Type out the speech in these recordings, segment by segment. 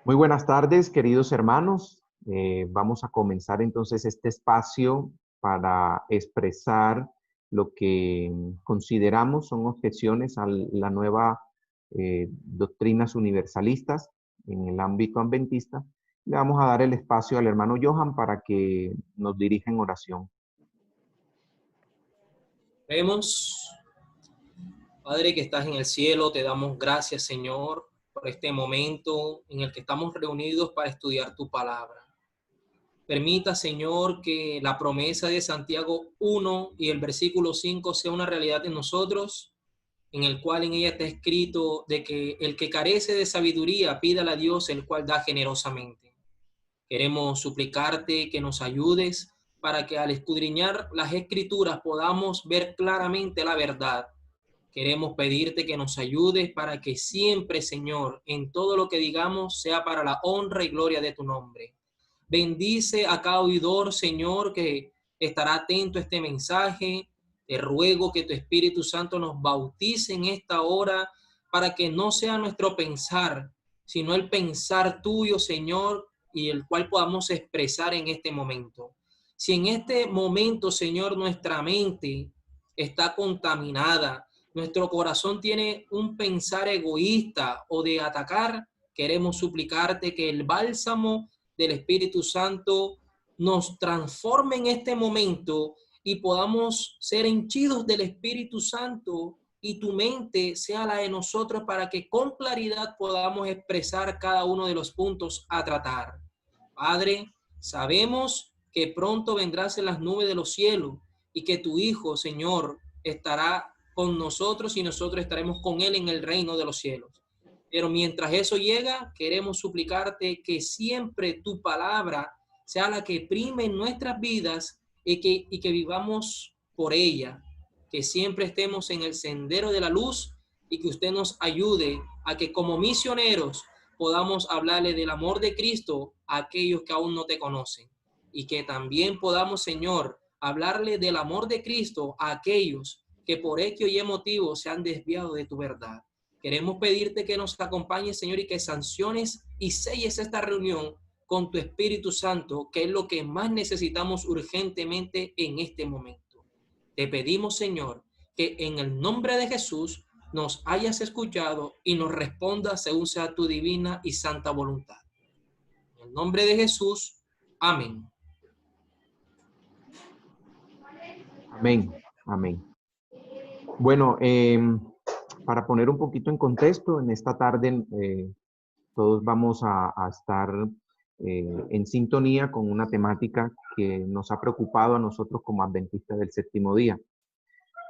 Muy buenas tardes, queridos hermanos. Vamos a comenzar entonces este espacio para expresar lo que consideramos son objeciones a la nueva doctrinas universalistas en el ámbito adventista. Le vamos a dar el espacio al hermano Johan para que nos dirija en oración. Vemos, Padre que estás en el cielo, te damos gracias, Señor, por este momento en el que estamos reunidos para estudiar tu palabra. Permita, Señor, que la promesa de Santiago 1 y el versículo 5 sea una realidad en nosotros, en el cual en ella está escrito de que el que carece de sabiduría pídala a Dios, el cual da generosamente. Queremos suplicarte que nos ayudes para que al escudriñar las escrituras podamos ver claramente la verdad. Queremos pedirte que nos ayudes para que siempre, Señor, en todo lo que digamos sea para la honra y gloria de tu nombre. Bendice a cada oidor, Señor, que estará atento a este mensaje. Te ruego que tu Espíritu Santo nos bautice en esta hora para que no sea nuestro pensar, sino el pensar tuyo, Señor, y el cual podamos expresar en este momento. Si en este momento, Señor, nuestra mente está contaminada, nuestro corazón tiene un pensar egoísta o de atacar, queremos suplicarte que el bálsamo del Espíritu Santo nos transforme en este momento y podamos ser henchidos del Espíritu Santo y tu mente sea la de nosotros para que con claridad podamos expresar cada uno de los puntos a tratar. Padre, sabemos que pronto vendrás en las nubes de los cielos y que tu Hijo, Señor, estará con nosotros y nosotros estaremos con Él en el reino de los cielos. Pero mientras eso llega, queremos suplicarte que siempre tu palabra sea la que prime en nuestras vidas y que vivamos por ella, que siempre estemos en el sendero de la luz y que usted nos ayude a que como misioneros podamos hablarle del amor de Cristo a aquellos que aún no te conocen y que también podamos, Señor, hablarle del amor de Cristo a aquellos que por X o Y motivo se han desviado de tu verdad. Queremos pedirte que nos acompañes, Señor, y que sanciones y selles esta reunión con tu Espíritu Santo, que es lo que más necesitamos urgentemente en este momento. Te pedimos, Señor, que en el nombre de Jesús nos hayas escuchado y nos respondas según sea tu divina y santa voluntad. En el nombre de Jesús, amén. Amén, amén. Bueno, para poner un poquito en contexto, en esta tarde todos vamos a estar en sintonía con una temática que nos ha preocupado a nosotros como adventistas del séptimo día.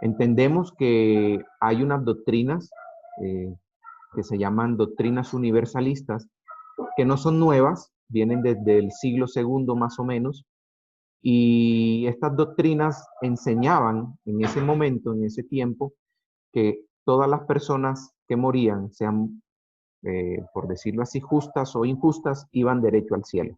Entendemos que hay unas doctrinas eh, que se llaman doctrinas universalistas, que no son nuevas, vienen desde el siglo segundo más o menos, y estas doctrinas enseñaban en ese momento, en ese tiempo, que todas las personas que morían, sean por decirlo así, justas o injustas, iban derecho al cielo.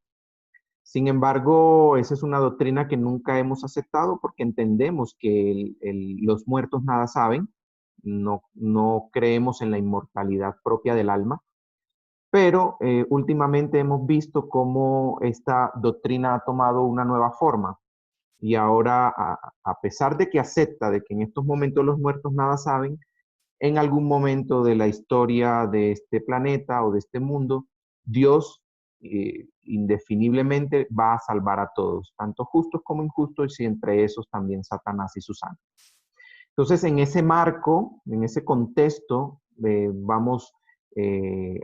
Sin embargo, esa es una doctrina que nunca hemos aceptado porque entendemos que los muertos nada saben, no creemos en la inmortalidad propia del alma, pero últimamente hemos visto cómo esta doctrina ha tomado una nueva forma y ahora, a pesar de que acepta de que en estos momentos los muertos nada saben, en algún momento de la historia de este planeta o de este mundo, Dios indefiniblemente va a salvar a todos, tanto justos como injustos, y entre esos también Satanás y sus ángeles. Entonces, en ese marco, en ese contexto, vamos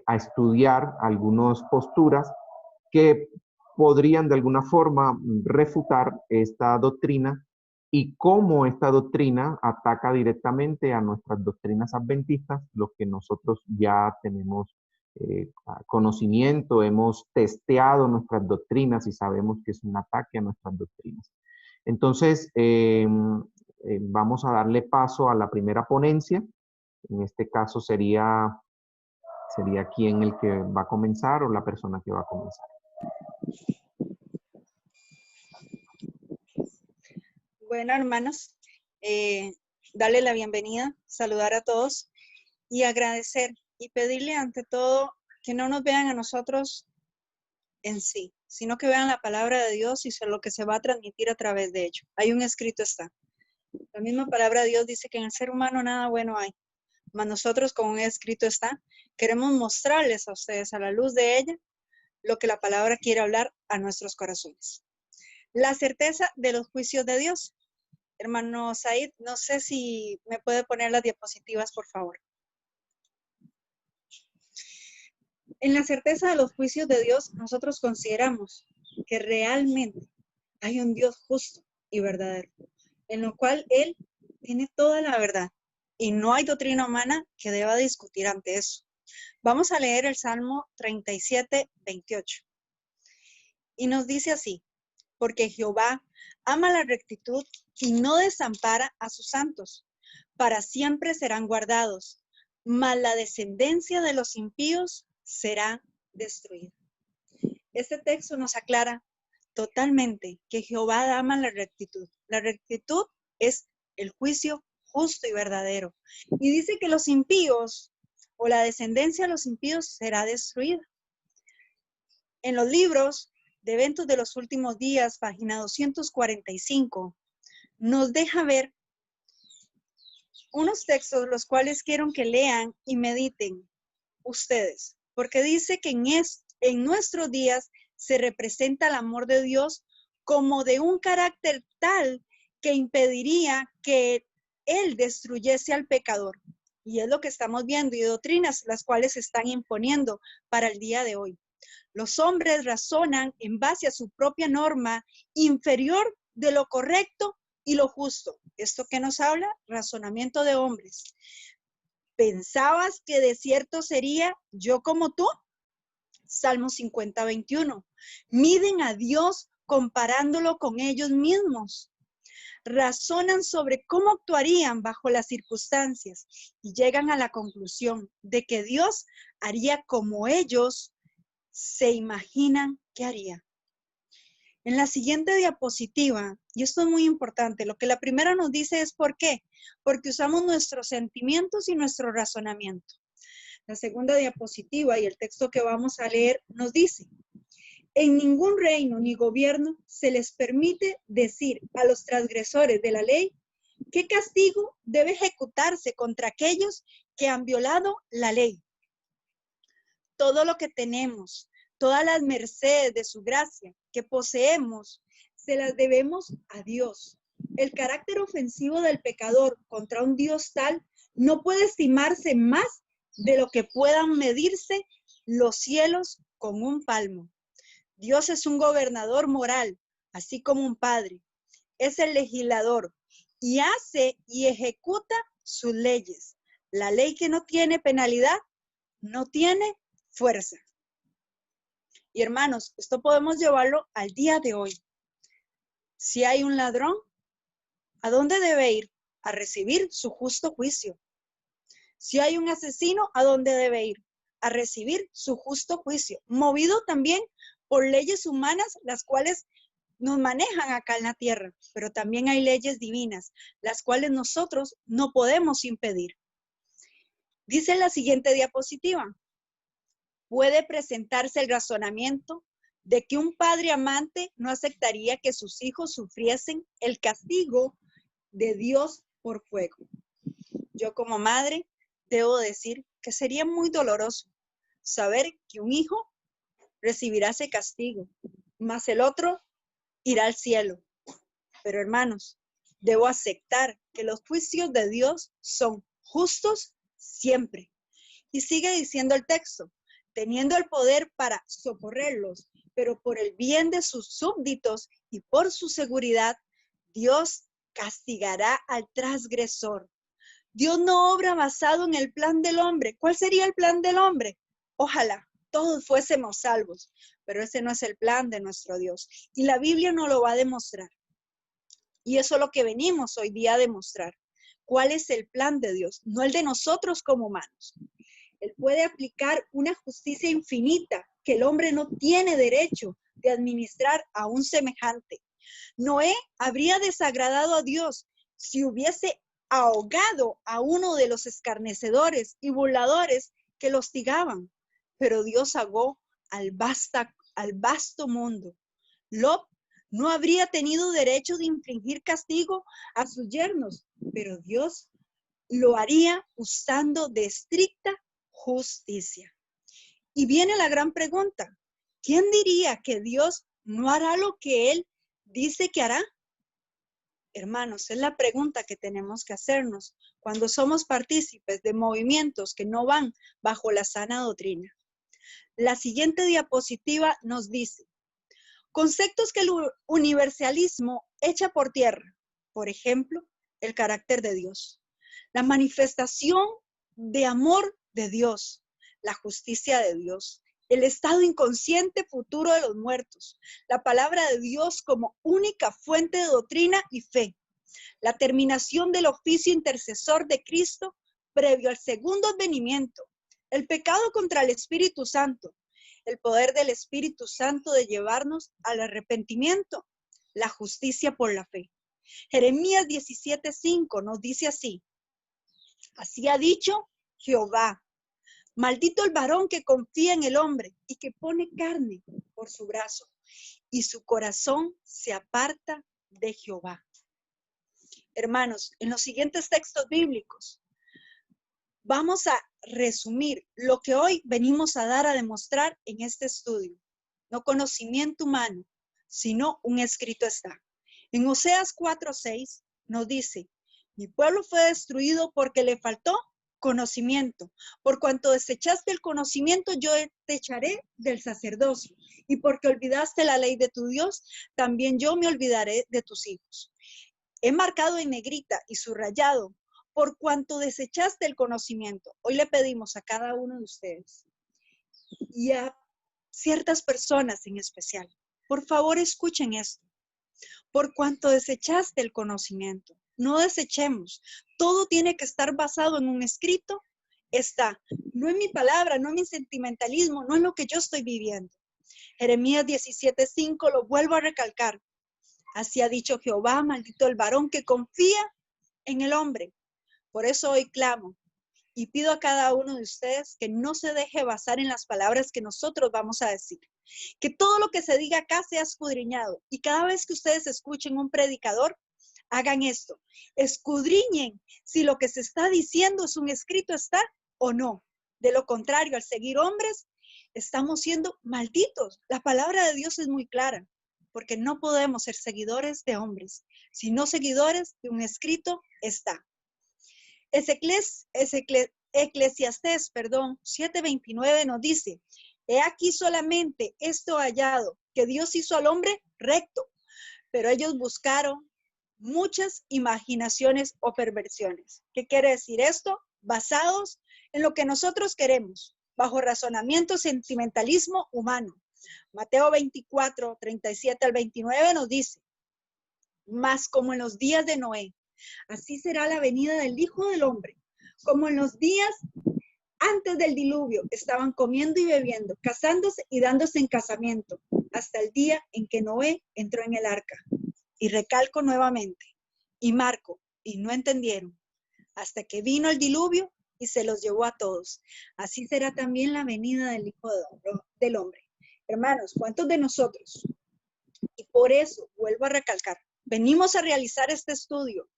a estudiar algunas posturas que podrían de alguna forma refutar esta doctrina y cómo esta doctrina ataca directamente a nuestras doctrinas adventistas, lo que nosotros ya tenemos conocimiento, hemos testeado nuestras doctrinas y sabemos que es un ataque a nuestras doctrinas. Entonces, vamos a darle paso a la primera ponencia. En este caso sería quién el que va a comenzar o la persona que va a comenzar. Bueno, hermanos, darle la bienvenida, saludar a todos y agradecer y pedirle ante todo que no nos vean a nosotros en sí, sino que vean la palabra de Dios y lo que se va a transmitir a través de ello. Hay un escrito está. La misma palabra de Dios dice que en el ser humano nada bueno hay. Mas nosotros, como un escrito está, queremos mostrarles a ustedes a la luz de ella lo que la palabra quiere hablar a nuestros corazones. La certeza de los juicios de Dios. Hermano Said, no sé si me puede poner las diapositivas, por favor. En la certeza de los juicios de Dios, nosotros consideramos que realmente hay un Dios justo y verdadero, en lo cual Él tiene toda la verdad y no hay doctrina humana que deba discutir ante eso. Vamos a leer el Salmo 37, 28. Y nos dice así: porque Jehová ama la rectitud y no desampara a sus santos. Para siempre serán guardados, mas la descendencia de los impíos será destruida. Este texto nos aclara totalmente que Jehová ama la rectitud. La rectitud es el juicio justo y verdadero. Y dice que los impíos, o la descendencia de los impíos, será destruida. En los libros de Eventos de los Últimos Días, página 245, nos deja ver unos textos los cuales quiero que lean y mediten ustedes, porque dice que en nuestros días se representa el amor de Dios como de un carácter tal que impediría que Él destruyese al pecador. Y es lo que estamos viendo, y doctrinas las cuales se están imponiendo para el día de hoy. Los hombres razonan en base a su propia norma inferior de lo correcto y lo justo. ¿Esto qué nos habla? Razonamiento de hombres. ¿Pensabas que de cierto sería yo como tú? Salmo 50, 21. Miden a Dios comparándolo con ellos mismos. Razonan sobre cómo actuarían bajo las circunstancias y llegan a la conclusión de que Dios haría como ellos se imaginan que haría. En la siguiente diapositiva, y esto es muy importante, lo que la primera nos dice es ¿por qué? Porque usamos nuestros sentimientos y nuestro razonamiento. La segunda diapositiva y el texto que vamos a leer nos dice: en ningún reino ni gobierno se les permite decir a los transgresores de la ley qué castigo debe ejecutarse contra aquellos que han violado la ley. Todo lo que tenemos, todas las mercedes de su gracia que poseemos, se las debemos a Dios. El carácter ofensivo del pecador contra un Dios tal no puede estimarse más de lo que puedan medirse los cielos con un palmo. Dios es un gobernador moral, así como un padre. Es el legislador y hace y ejecuta sus leyes. La ley que no tiene penalidad no tiene fuerza. Y hermanos, esto podemos llevarlo al día de hoy. Si hay un ladrón, ¿a dónde debe ir? A recibir su justo juicio. Si hay un asesino, ¿a dónde debe ir? A recibir su justo juicio. Movido también por leyes humanas, las cuales nos manejan acá en la tierra, pero también hay leyes divinas, las cuales nosotros no podemos impedir. Dice la siguiente diapositiva: puede presentarse el razonamiento de que un padre amante no aceptaría que sus hijos sufriesen el castigo de Dios por fuego. Yo como madre debo decir que sería muy doloroso saber que un hijo recibirá ese castigo, más el otro irá al cielo. Pero hermanos, debo aceptar que los juicios de Dios son justos siempre. Y sigue diciendo el texto: teniendo el poder para socorrerlos, pero por el bien de sus súbditos y por su seguridad, Dios castigará al transgresor. Dios no obra basado en el plan del hombre. ¿Cuál sería el plan del hombre? Ojalá todos fuésemos salvos, pero ese no es el plan de nuestro Dios. Y la Biblia nos lo va a demostrar. Y eso es lo que venimos hoy día a demostrar. ¿Cuál es el plan de Dios? No el de nosotros como humanos. Él puede aplicar una justicia infinita que el hombre no tiene derecho de administrar a un semejante. Noé habría desagradado a Dios si hubiese ahogado a uno de los escarnecedores y burladores que lo hostigaban. pero Dios sagó al vasto mundo. Lot no habría tenido derecho de infligir castigo a sus yernos, pero Dios lo haría usando de estricta justicia. Y viene la gran pregunta: ¿quién diría que Dios no hará lo que Él dice que hará? Hermanos, es la pregunta que tenemos que hacernos cuando somos partícipes de movimientos que no van bajo la sana doctrina. La siguiente diapositiva nos dice conceptos que el universalismo echa por tierra. Por ejemplo, el carácter de Dios, la manifestación de amor de Dios, la justicia de Dios, el estado inconsciente futuro de los muertos, la palabra de Dios como única fuente de doctrina y fe, la terminación del oficio intercesor de Cristo previo al segundo advenimiento, el pecado contra el Espíritu Santo, el poder del Espíritu Santo de llevarnos al arrepentimiento, la justicia por la fe. Jeremías 17:5 nos dice así: así ha dicho Jehová, maldito el varón que confía en el hombre y que pone carne por su brazo, y su corazón se aparta de Jehová. Hermanos, en los siguientes textos bíblicos vamos a resumir lo que hoy venimos a dar a demostrar en este estudio. No conocimiento humano, sino un escrito está. En Oseas 4:6 nos dice: mi pueblo fue destruido porque le faltó conocimiento. Por cuanto desechaste el conocimiento, yo te echaré del sacerdocio. Y porque olvidaste la ley de tu Dios, también yo me olvidaré de tus hijos. He marcado en negrita y subrayado: por cuanto desechaste el conocimiento. Hoy le pedimos a cada uno de ustedes y a ciertas personas en especial, por favor escuchen esto. Por cuanto desechaste el conocimiento, no desechemos. Todo tiene que estar basado en un escrito. Está, no en mi palabra, no en mi sentimentalismo, no en lo que yo estoy viviendo. Jeremías 17:5 lo vuelvo a recalcar. Así ha dicho Jehová, maldito el varón que confía en el hombre. Por eso hoy clamo y pido a cada uno de ustedes que no se deje basar en las palabras que nosotros vamos a decir. Que todo lo que se diga acá sea escudriñado. Y cada vez que ustedes escuchen un predicador, hagan esto. Escudriñen si lo que se está diciendo es un escrito está o no. De lo contrario, al seguir hombres, estamos siendo malditos. La palabra de Dios es muy clara, porque no podemos ser seguidores de hombres, sino seguidores de un escrito está. Eclesiastés 7:29 nos dice: he aquí solamente esto hallado, que Dios hizo al hombre recto, pero ellos buscaron muchas imaginaciones o perversiones. ¿Qué quiere decir esto? Basados en lo que nosotros queremos, bajo razonamiento, sentimentalismo humano. Mateo 24:37 al 29 nos dice: mas como en los días de Noé, así será la venida del Hijo del Hombre. Como en los días antes del diluvio, estaban comiendo y bebiendo, casándose y dándose en casamiento, hasta el día en que Noé entró en el arca. Y recalco nuevamente, y marco, y no entendieron, hasta que vino el diluvio y se los llevó a todos. Así será también la venida del Hijo del Hombre. Hermanos, ¿cuántos de nosotros? Y por eso, vuelvo a recalcar, venimos a realizar este estudio,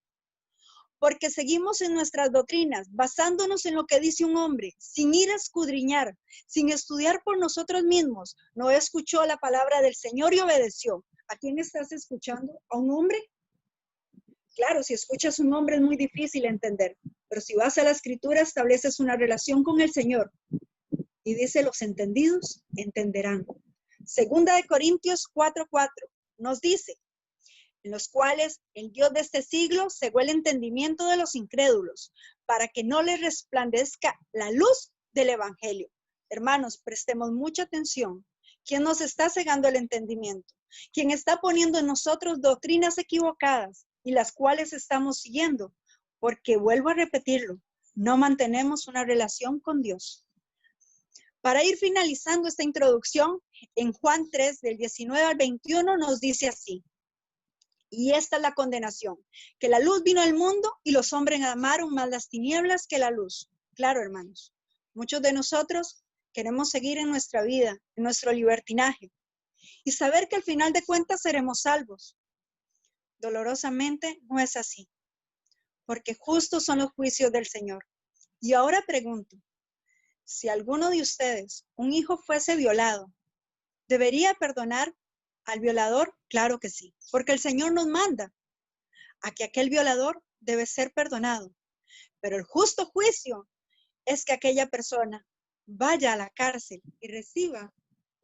porque seguimos en nuestras doctrinas, basándonos en lo que dice un hombre, sin ir a escudriñar, sin estudiar por nosotros mismos. No escuchó la palabra del Señor y obedeció. ¿A quién estás escuchando? ¿A un hombre? Claro, si escuchas a un hombre es muy difícil entender, pero si vas a la Escritura estableces una relación con el Señor. Y dice: los entendidos entenderán. Segunda de Corintios 4:4 nos dice: en los cuales el Dios de este siglo cegó el entendimiento de los incrédulos, para que no les resplandezca la luz del Evangelio. Hermanos, prestemos mucha atención. ¿Quién nos está cegando el entendimiento? ¿Quién está poniendo en nosotros doctrinas equivocadas y las cuales estamos siguiendo? Porque, vuelvo a repetirlo, no mantenemos una relación con Dios. Para ir finalizando esta introducción, en Juan 3, del 19 al 21, nos dice así: y esta es la condenación, que la luz vino al mundo y los hombres amaron más las tinieblas que la luz. Claro, hermanos, muchos de nosotros queremos seguir en nuestra vida, en nuestro libertinaje, y saber que al final de cuentas seremos salvos. Dolorosamente no es así, porque justos son los juicios del Señor. Y ahora pregunto, si alguno de ustedes, un hijo fuese violado, ¿debería perdonar al violador? Claro que sí, porque el Señor nos manda a que aquel violador debe ser perdonado. Pero el justo juicio es que aquella persona vaya a la cárcel y reciba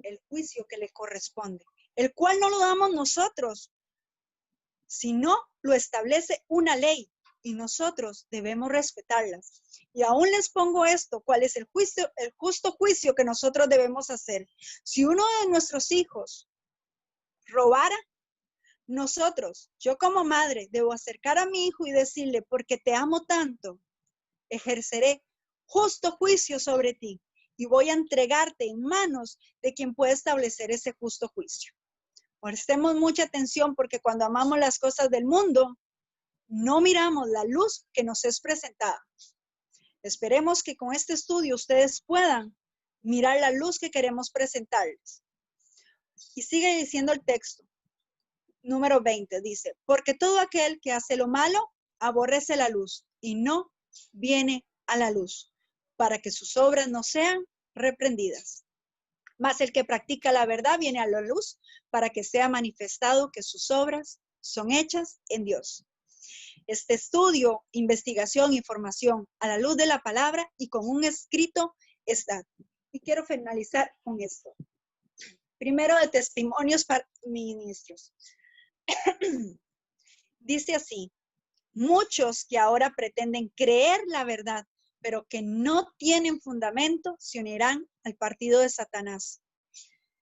el juicio que le corresponde, el cual no lo damos nosotros, sino lo establece una ley y nosotros debemos respetarlas. Y aún les pongo esto, ¿cuál es el juicio, el justo juicio que nosotros debemos hacer? Si uno de nuestros hijos robara, nosotros, yo como madre, debo acercar a mi hijo y decirle, porque te amo tanto, ejerceré justo juicio sobre ti y voy a entregarte en manos de quien puede establecer ese justo juicio. Prestemos mucha atención porque cuando amamos las cosas del mundo, no miramos la luz que nos es presentada. Esperemos que con este estudio ustedes puedan mirar la luz que queremos presentarles. Y sigue diciendo el texto. Número 20 dice, porque todo aquel que hace lo malo aborrece la luz y no viene a la luz, para que sus obras no sean reprendidas. Mas el que practica la verdad viene a la luz, para que sea manifestado que sus obras son hechas en Dios. Este estudio, investigación, información a la luz de la palabra y con un escrito está. Y quiero finalizar con esto. Primero de Testimonios para Ministros. Dice así, muchos que ahora pretenden creer la verdad, pero que no tienen fundamento, se unirán al partido de Satanás.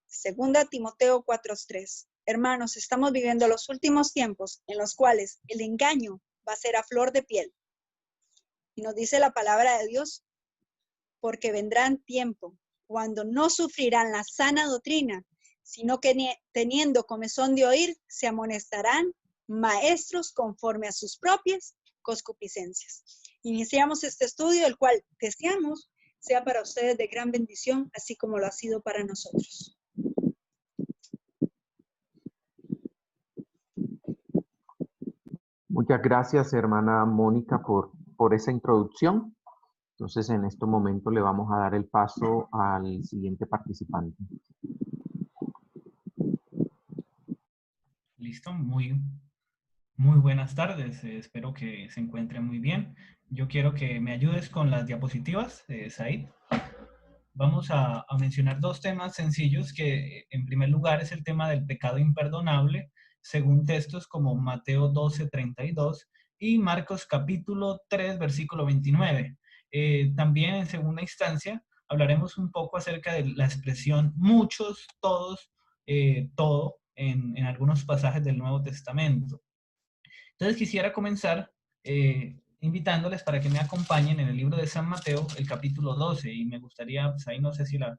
Segunda Timoteo 4:3. Hermanos, estamos viviendo los últimos tiempos en los cuales el engaño va a ser a flor de piel. Y nos dice la palabra de Dios, porque vendrán tiempo cuando no sufrirán la sana doctrina, sino que teniendo comezón de oír, se amonestarán maestros conforme a sus propias concupiscencias. Iniciamos este estudio, el cual deseamos sea para ustedes de gran bendición, así como lo ha sido para nosotros. Muchas gracias, hermana Mónica, por esa introducción. Entonces, en este momento le vamos a dar el paso al siguiente participante. Listo, muy buenas tardes. Espero que se encuentren muy bien. Yo quiero que me ayudes con las diapositivas, Said. Vamos a mencionar dos temas sencillos que, en primer lugar, es el tema del pecado imperdonable, según textos como Mateo 12:32 y Marcos capítulo 3, versículo 29. También, en segunda instancia, hablaremos un poco acerca de la expresión muchos, todos, todo, en algunos pasajes del Nuevo Testamento. Entonces quisiera comenzar invitándoles para que me acompañen en el libro de San Mateo, el capítulo 12, y me gustaría, pues ahí no sé si la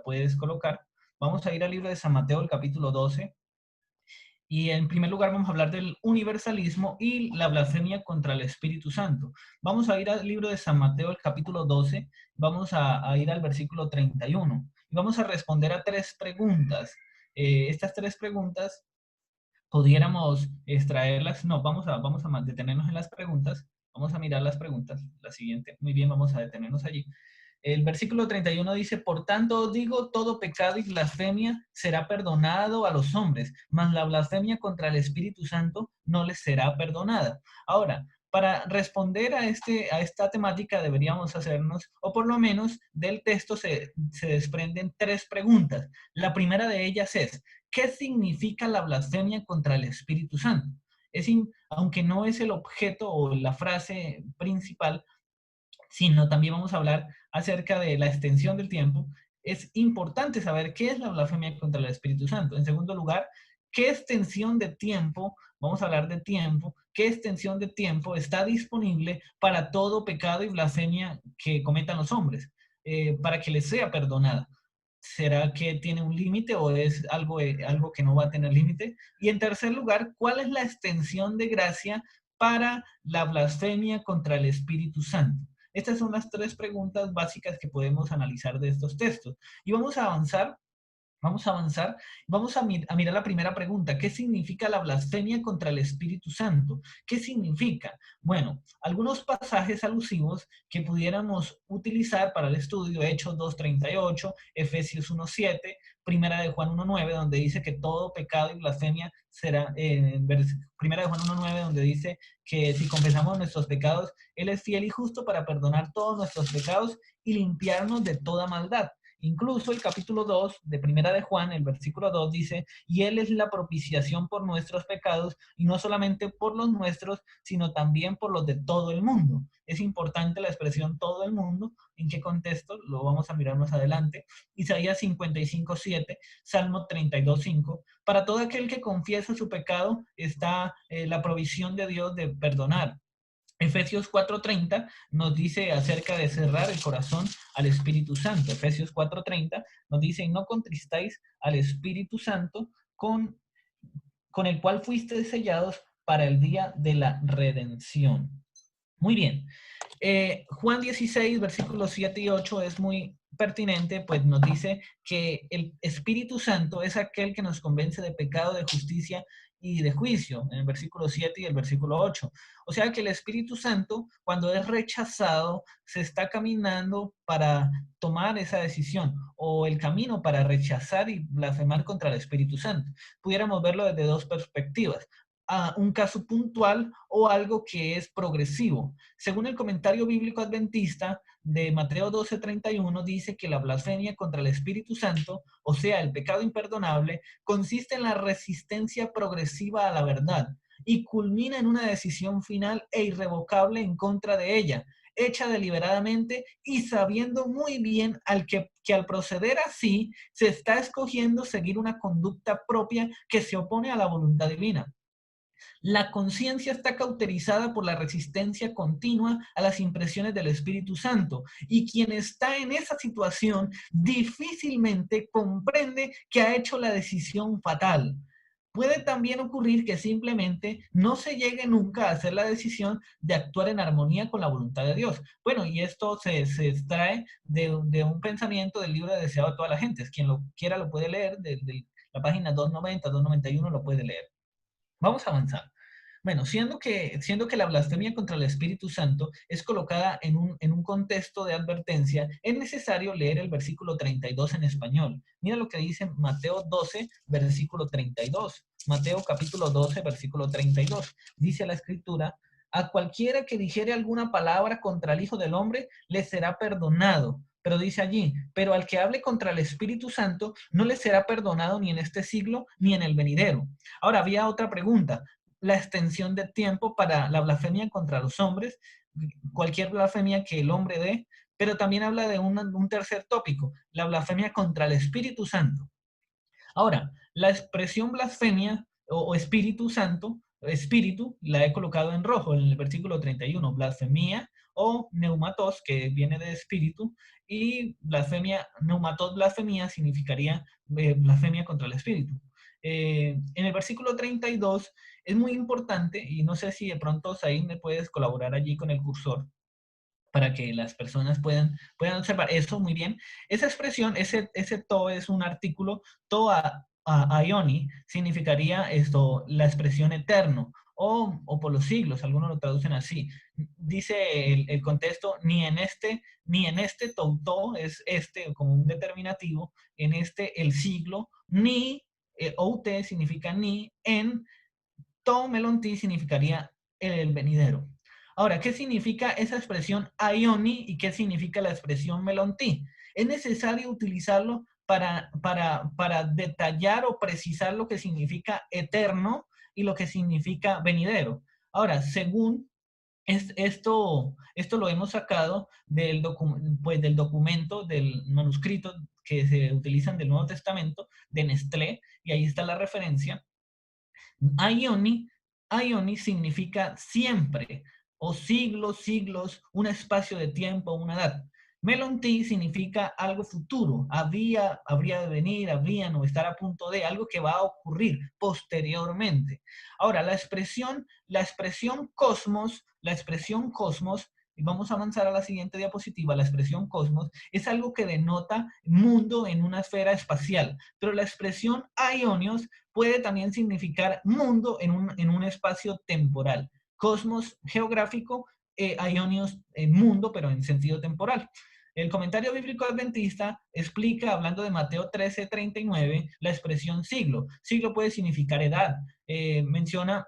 puedes colocar. Vamos a ir al libro de San Mateo, el capítulo 12, y en primer lugar vamos a hablar del universalismo y la blasfemia contra el Espíritu Santo. Vamos a ir al libro de San Mateo, el capítulo 12, vamos a ir al versículo 31, y vamos a responder a tres preguntas. Estas tres preguntas pudiéramos extraerlas, no, vamos a detenernos en las preguntas, vamos a mirar las preguntas, la siguiente, muy bien, vamos a detenernos allí. El versículo 31 dice, por tanto os digo, todo pecado y blasfemia será perdonado a los hombres, mas la blasfemia contra el Espíritu Santo no les será perdonada. Ahora, para responder a esta temática deberíamos hacernos, o por lo menos del texto se desprenden tres preguntas. La primera de ellas es, ¿qué significa la blasfemia contra el Espíritu Santo? Aunque no es el objeto o la frase principal, sino también vamos a hablar acerca de la extensión del tiempo, es importante saber qué es la blasfemia contra el Espíritu Santo. En segundo lugar, ¿qué extensión de tiempo, vamos a hablar de tiempo, qué extensión de tiempo está disponible para todo pecado y blasfemia que cometan los hombres, para que les sea perdonada? ¿Será que tiene un límite o es algo que no va a tener límite? Y en tercer lugar, ¿cuál es la extensión de gracia para la blasfemia contra el Espíritu Santo? Estas son las tres preguntas básicas que podemos analizar de estos textos. Y vamos a avanzar. Vamos a mirar la primera pregunta. ¿Qué significa la blasfemia contra el Espíritu Santo? ¿Qué significa? Bueno, algunos pasajes alusivos que pudiéramos utilizar para el estudio: Hechos 2:38, Efesios 1:7, Primera de Juan 1:9, donde dice que todo pecado y blasfemia será, Primera de Juan 1:9, donde dice que si confesamos nuestros pecados, Él es fiel y justo para perdonar todos nuestros pecados y limpiarnos de toda maldad. Incluso el capítulo 2 de Primera de Juan, el versículo 2 dice: y Él es la propiciación por nuestros pecados, y no solamente por los nuestros, sino también por los de todo el mundo. Es importante la expresión todo el mundo. ¿En qué contexto? Lo vamos a mirar más adelante. Isaías 55:7, Salmo 32:5. Para todo aquel que confiesa su pecado está la provisión de Dios de perdonar. Efesios 4:30 nos dice acerca de cerrar el corazón al Espíritu Santo. Efesios 4:30 nos dice: no contristáis al Espíritu Santo con el cual fuisteis sellados para el día de la redención. Muy bien. Juan 16, versículos 7 y 8 es muy pertinente, pues nos dice que el Espíritu Santo es aquel que nos convence de pecado, de justicia y de juicio, en el versículo 7 y el versículo 8. O sea que el Espíritu Santo, cuando es rechazado, se está caminando para tomar esa decisión, o el camino para rechazar y blasfemar contra el Espíritu Santo. Pudiéramos verlo desde dos perspectivas: a un caso puntual o algo que es progresivo. Según el comentario bíblico adventista de Mateo 12:31, dice que la blasfemia contra el Espíritu Santo, o sea, el pecado imperdonable, consiste en la resistencia progresiva a la verdad y culmina en una decisión final e irrevocable en contra de ella, hecha deliberadamente y sabiendo muy bien que al proceder así se está escogiendo seguir una conducta propia que se opone a la voluntad divina. La conciencia está cauterizada por la resistencia continua a las impresiones del Espíritu Santo, y quien está en esa situación difícilmente comprende que ha hecho la decisión fatal. Puede también ocurrir que simplemente no se llegue nunca a hacer la decisión de actuar en armonía con la voluntad de Dios. Bueno, y esto se extrae de un pensamiento del libro de Deseado a toda la gente. Quien lo quiera lo puede leer, de la página 290, 291 lo puede leer. Vamos a avanzar. Bueno, siendo que la blasfemia contra el Espíritu Santo es colocada en un contexto de advertencia, es necesario leer el versículo 32 en español. Mira lo que dice Mateo 12, versículo 32. Mateo capítulo 12, versículo 32. Dice la Escritura: a cualquiera que dijere alguna palabra contra el Hijo del Hombre, le será perdonado. Pero dice allí: pero al que hable contra el Espíritu Santo, no le será perdonado ni en este siglo, ni en el venidero. Ahora, había otra pregunta: la extensión de tiempo para la blasfemia contra los hombres, cualquier blasfemia que el hombre dé, pero también habla de un tercer tópico: la blasfemia contra el Espíritu Santo. Ahora, la expresión blasfemia o Espíritu Santo, espíritu, la he colocado en rojo en el versículo 31, blasfemia o neumatos, que viene de espíritu, y blasfemia, neumatos, blasfemia significaría blasfemia contra el espíritu. En el versículo 32 es muy importante, y no sé si de pronto Said me puedes colaborar allí con el cursor para que las personas puedan observar eso muy bien. Esa expresión, ese to es un artículo, to aioni, significaría esto, la expresión eterno, o por los siglos, algunos lo traducen así. Dice el contexto: ni en este touto, es este como un determinativo, en este el siglo, ni, oute significa ni, en to melonti significaría el venidero. Ahora, ¿qué significa esa expresión aioni y qué significa la expresión melonti? Es necesario utilizarlo para detallar o precisar lo que significa eterno y lo que significa venidero. Ahora, según esto lo hemos sacado del documento, del manuscrito que se utilizan del Nuevo Testamento, de Nestlé, y ahí está la referencia. Aioni significa siempre, o siglos, un espacio de tiempo, una edad. Melonti significa algo futuro, habría de venir, habrían o estar a punto de, algo que va a ocurrir posteriormente. Ahora, la expresión cosmos, y vamos a avanzar a la siguiente diapositiva, la expresión cosmos, es algo que denota mundo en una esfera espacial, pero la expresión aionios puede también significar mundo en un espacio temporal. Cosmos geográfico, aionios mundo, pero en sentido temporal. El comentario bíblico adventista explica, hablando de Mateo 13:39, la expresión siglo. Siglo puede significar edad. Menciona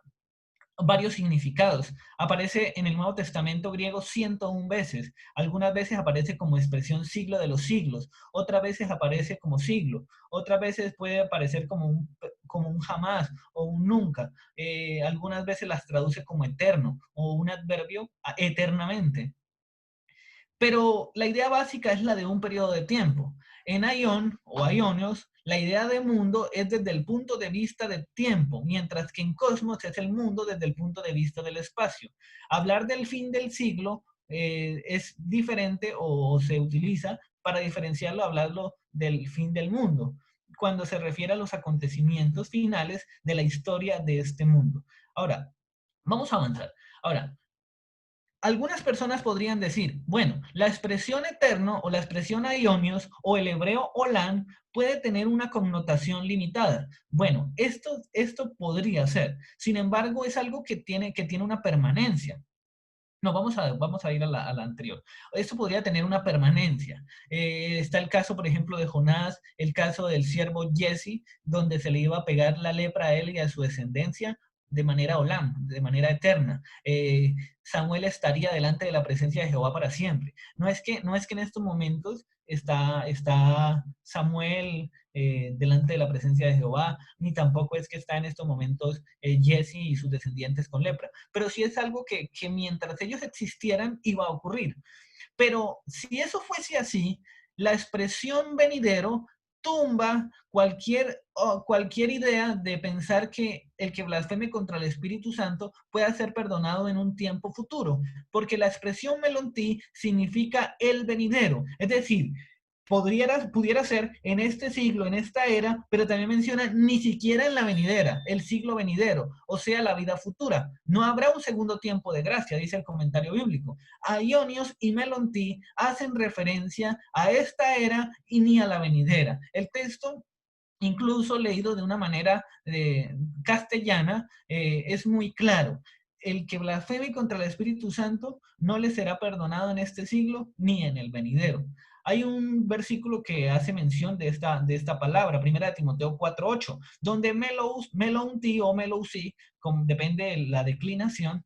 varios significados. Aparece en el Nuevo Testamento griego 101 veces. Algunas veces aparece como expresión siglo de los siglos. Otras veces aparece como siglo. Otras veces puede aparecer como un jamás o un nunca. Algunas veces las traduce como eterno o un adverbio eternamente. Pero la idea básica es la de un periodo de tiempo. En aion o aionios, la idea de mundo es desde el punto de vista del tiempo, mientras que en cosmos es el mundo desde el punto de vista del espacio. Hablar del fin del siglo es diferente o se utiliza para diferenciarlo, hablarlo del fin del mundo, cuando se refiere a los acontecimientos finales de la historia de este mundo. Ahora, vamos a avanzar. Ahora, algunas personas podrían decir, bueno, la expresión eterno o la expresión aionios o el hebreo olam puede tener una connotación limitada. Bueno, esto podría ser. Sin embargo, es algo que tiene una permanencia. No, vamos a ir a la anterior. Esto podría tener una permanencia. Está el caso, por ejemplo, de Jonás, el caso del siervo Jesse, donde se le iba a pegar la lepra a él y a su descendencia de manera olam, de manera eterna. Samuel estaría delante de la presencia de Jehová para siempre. No es que en estos momentos está Samuel delante de la presencia de Jehová, ni tampoco es que está en estos momentos Jesse y sus descendientes con lepra, pero sí es algo que mientras ellos existieran iba a ocurrir. Pero si eso fuese así, la expresión venidero tumba cualquier idea de pensar que el que blasfeme contra el Espíritu Santo pueda ser perdonado en un tiempo futuro, porque la expresión melontí significa el venidero, es decir, pudiera ser en este siglo, en esta era, pero también menciona ni siquiera en la venidera, el siglo venidero, o sea, la vida futura. No habrá un segundo tiempo de gracia, dice el comentario bíblico. Aionios y melontí hacen referencia a esta era y ni a la venidera. El texto, incluso leído de una manera castellana, es muy claro. El que blasfeme contra el Espíritu Santo no le será perdonado en este siglo ni en el venidero. Hay un versículo que hace mención de esta palabra, 1 Timoteo 4:8, donde melontí o melousí, depende de la declinación,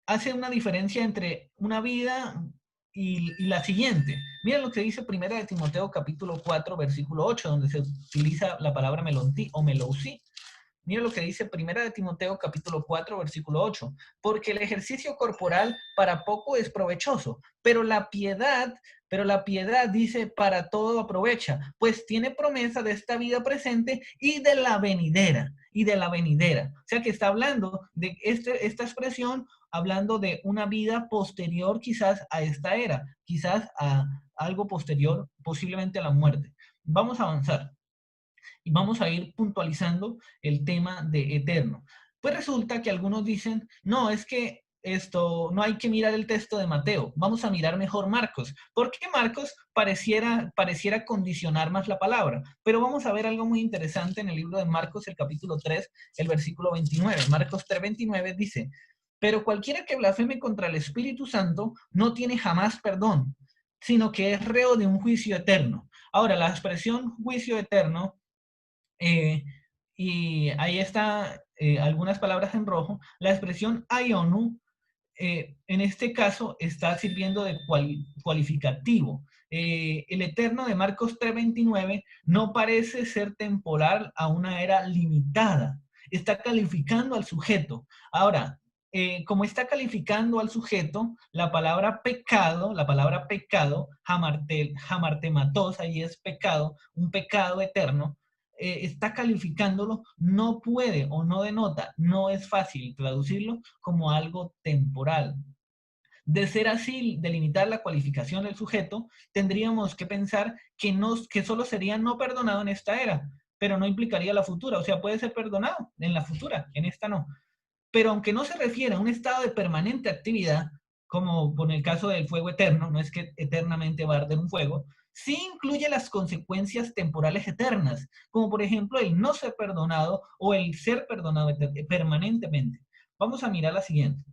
hace una diferencia entre una vida y la siguiente. Miren lo que dice 1 Timoteo capítulo 4, versículo 8, donde se utiliza la palabra melontí o melousí. Mira lo que dice 1 Timoteo capítulo 4, versículo 8. Porque el ejercicio corporal para poco es provechoso, pero la piedad, dice, para todo aprovecha, pues tiene promesa de esta vida presente y de la venidera. O sea que está hablando de esta expresión, hablando de una vida posterior quizás a esta era, quizás a algo posterior, posiblemente a la muerte. Vamos a avanzar. Y vamos a ir puntualizando el tema de eterno. Pues resulta que algunos dicen, no, es que no hay que mirar el texto de Mateo, vamos a mirar mejor Marcos, porque Marcos pareciera condicionar más la palabra. Pero vamos a ver algo muy interesante en el libro de Marcos, el capítulo 3, el versículo 29. Marcos 3:29 dice, pero cualquiera que blasfeme contra el Espíritu Santo no tiene jamás perdón, sino que es reo de un juicio eterno. Ahora, la expresión juicio eterno, y ahí está algunas palabras en rojo. La expresión aionu, en este caso, está sirviendo de cualificativo. El eterno de Marcos 3:29 no parece ser temporal a una era limitada. Está calificando al sujeto. Ahora, como está calificando al sujeto, la palabra pecado, jamartematos, ahí es pecado, un pecado eterno, está calificándolo, no puede o no denota, no es fácil traducirlo como algo temporal. De ser así, delimitar la cualificación del sujeto, tendríamos que pensar que solo sería no perdonado en esta era, pero no implicaría la futura, o sea, puede ser perdonado en la futura, en esta no. pero aunque no se refiere a un estado de permanente actividad, como con el caso del fuego eterno, no es que eternamente va a arder un fuego, sí incluye las consecuencias temporales eternas, como por ejemplo el no ser perdonado o el ser perdonado permanentemente. Vamos a mirar la siguiente,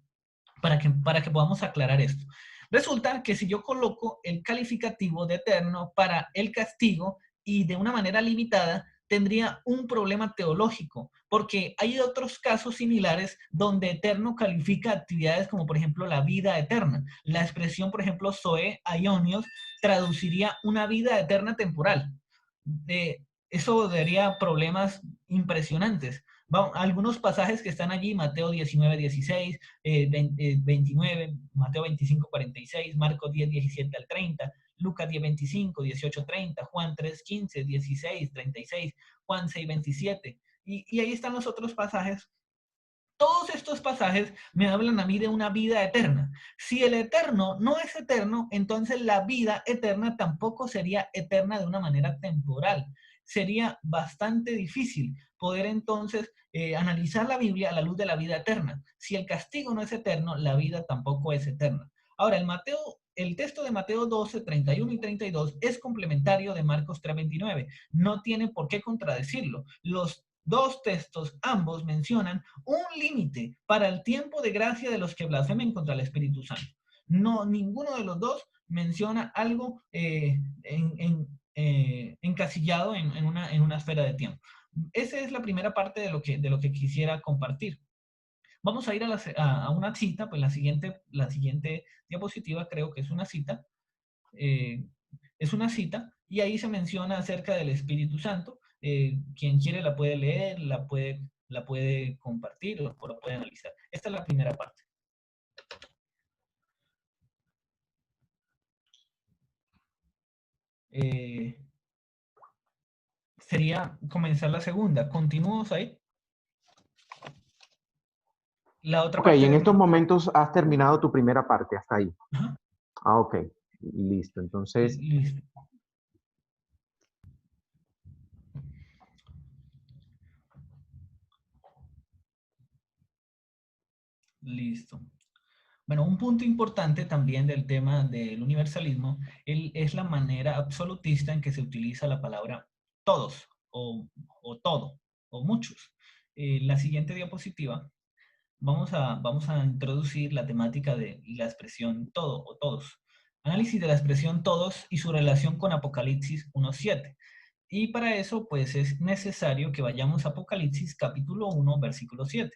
para que podamos aclarar esto. Resulta que si yo coloco el calificativo de eterno para el castigo y de una manera limitada, tendría un problema teológico, porque hay otros casos similares donde eterno califica actividades como por ejemplo la vida eterna. La expresión, por ejemplo, zoe aionios, traduciría una vida eterna temporal. Eso daría problemas impresionantes. Algunos pasajes que están allí, Mateo 19, 16, 29, Mateo 25, 46, Marcos 10, 17 al 30, Lucas 10, 25, 18, 30, Juan 3, 15, 16, 36, Juan 6, 27. Y ahí están los otros pasajes. Todos estos pasajes me hablan a mí de una vida eterna. Si el eterno no es eterno, entonces la vida eterna tampoco sería eterna de una manera temporal. Sería bastante difícil poder entonces analizar la Biblia a la luz de la vida eterna. Si el castigo no es eterno, la vida tampoco es eterna. Ahora, el texto de Mateo 12, 31 y 32 es complementario de Marcos 3, 29. No tiene por qué contradecirlo. Los dos textos, ambos mencionan un límite para el tiempo de gracia de los que blasfemen contra el Espíritu Santo. No, ninguno de los dos menciona algo encasillado en una esfera de tiempo. Esa es la primera parte de lo que quisiera compartir. Vamos a ir a una cita, pues la siguiente diapositiva creo que es una cita. Es una cita y ahí se menciona acerca del Espíritu Santo. Quien quiere la puede leer, la puede compartir o la puede analizar. Esta es la primera parte. Sería comenzar la segunda. ¿Continúos ahí? La otra Ok, parte en estos momentos has terminado tu primera parte, hasta ahí. Ajá. Ah, ok, listo. Entonces, Listo. Listo. Bueno, un punto importante también del tema del universalismo es la manera absolutista en que se utiliza la palabra todos o todo o muchos. La siguiente diapositiva vamos a introducir la temática de la expresión todo o todos. Análisis de la expresión todos y su relación con Apocalipsis 1:7. Y para eso, pues es necesario que vayamos a Apocalipsis capítulo 1, versículo 7.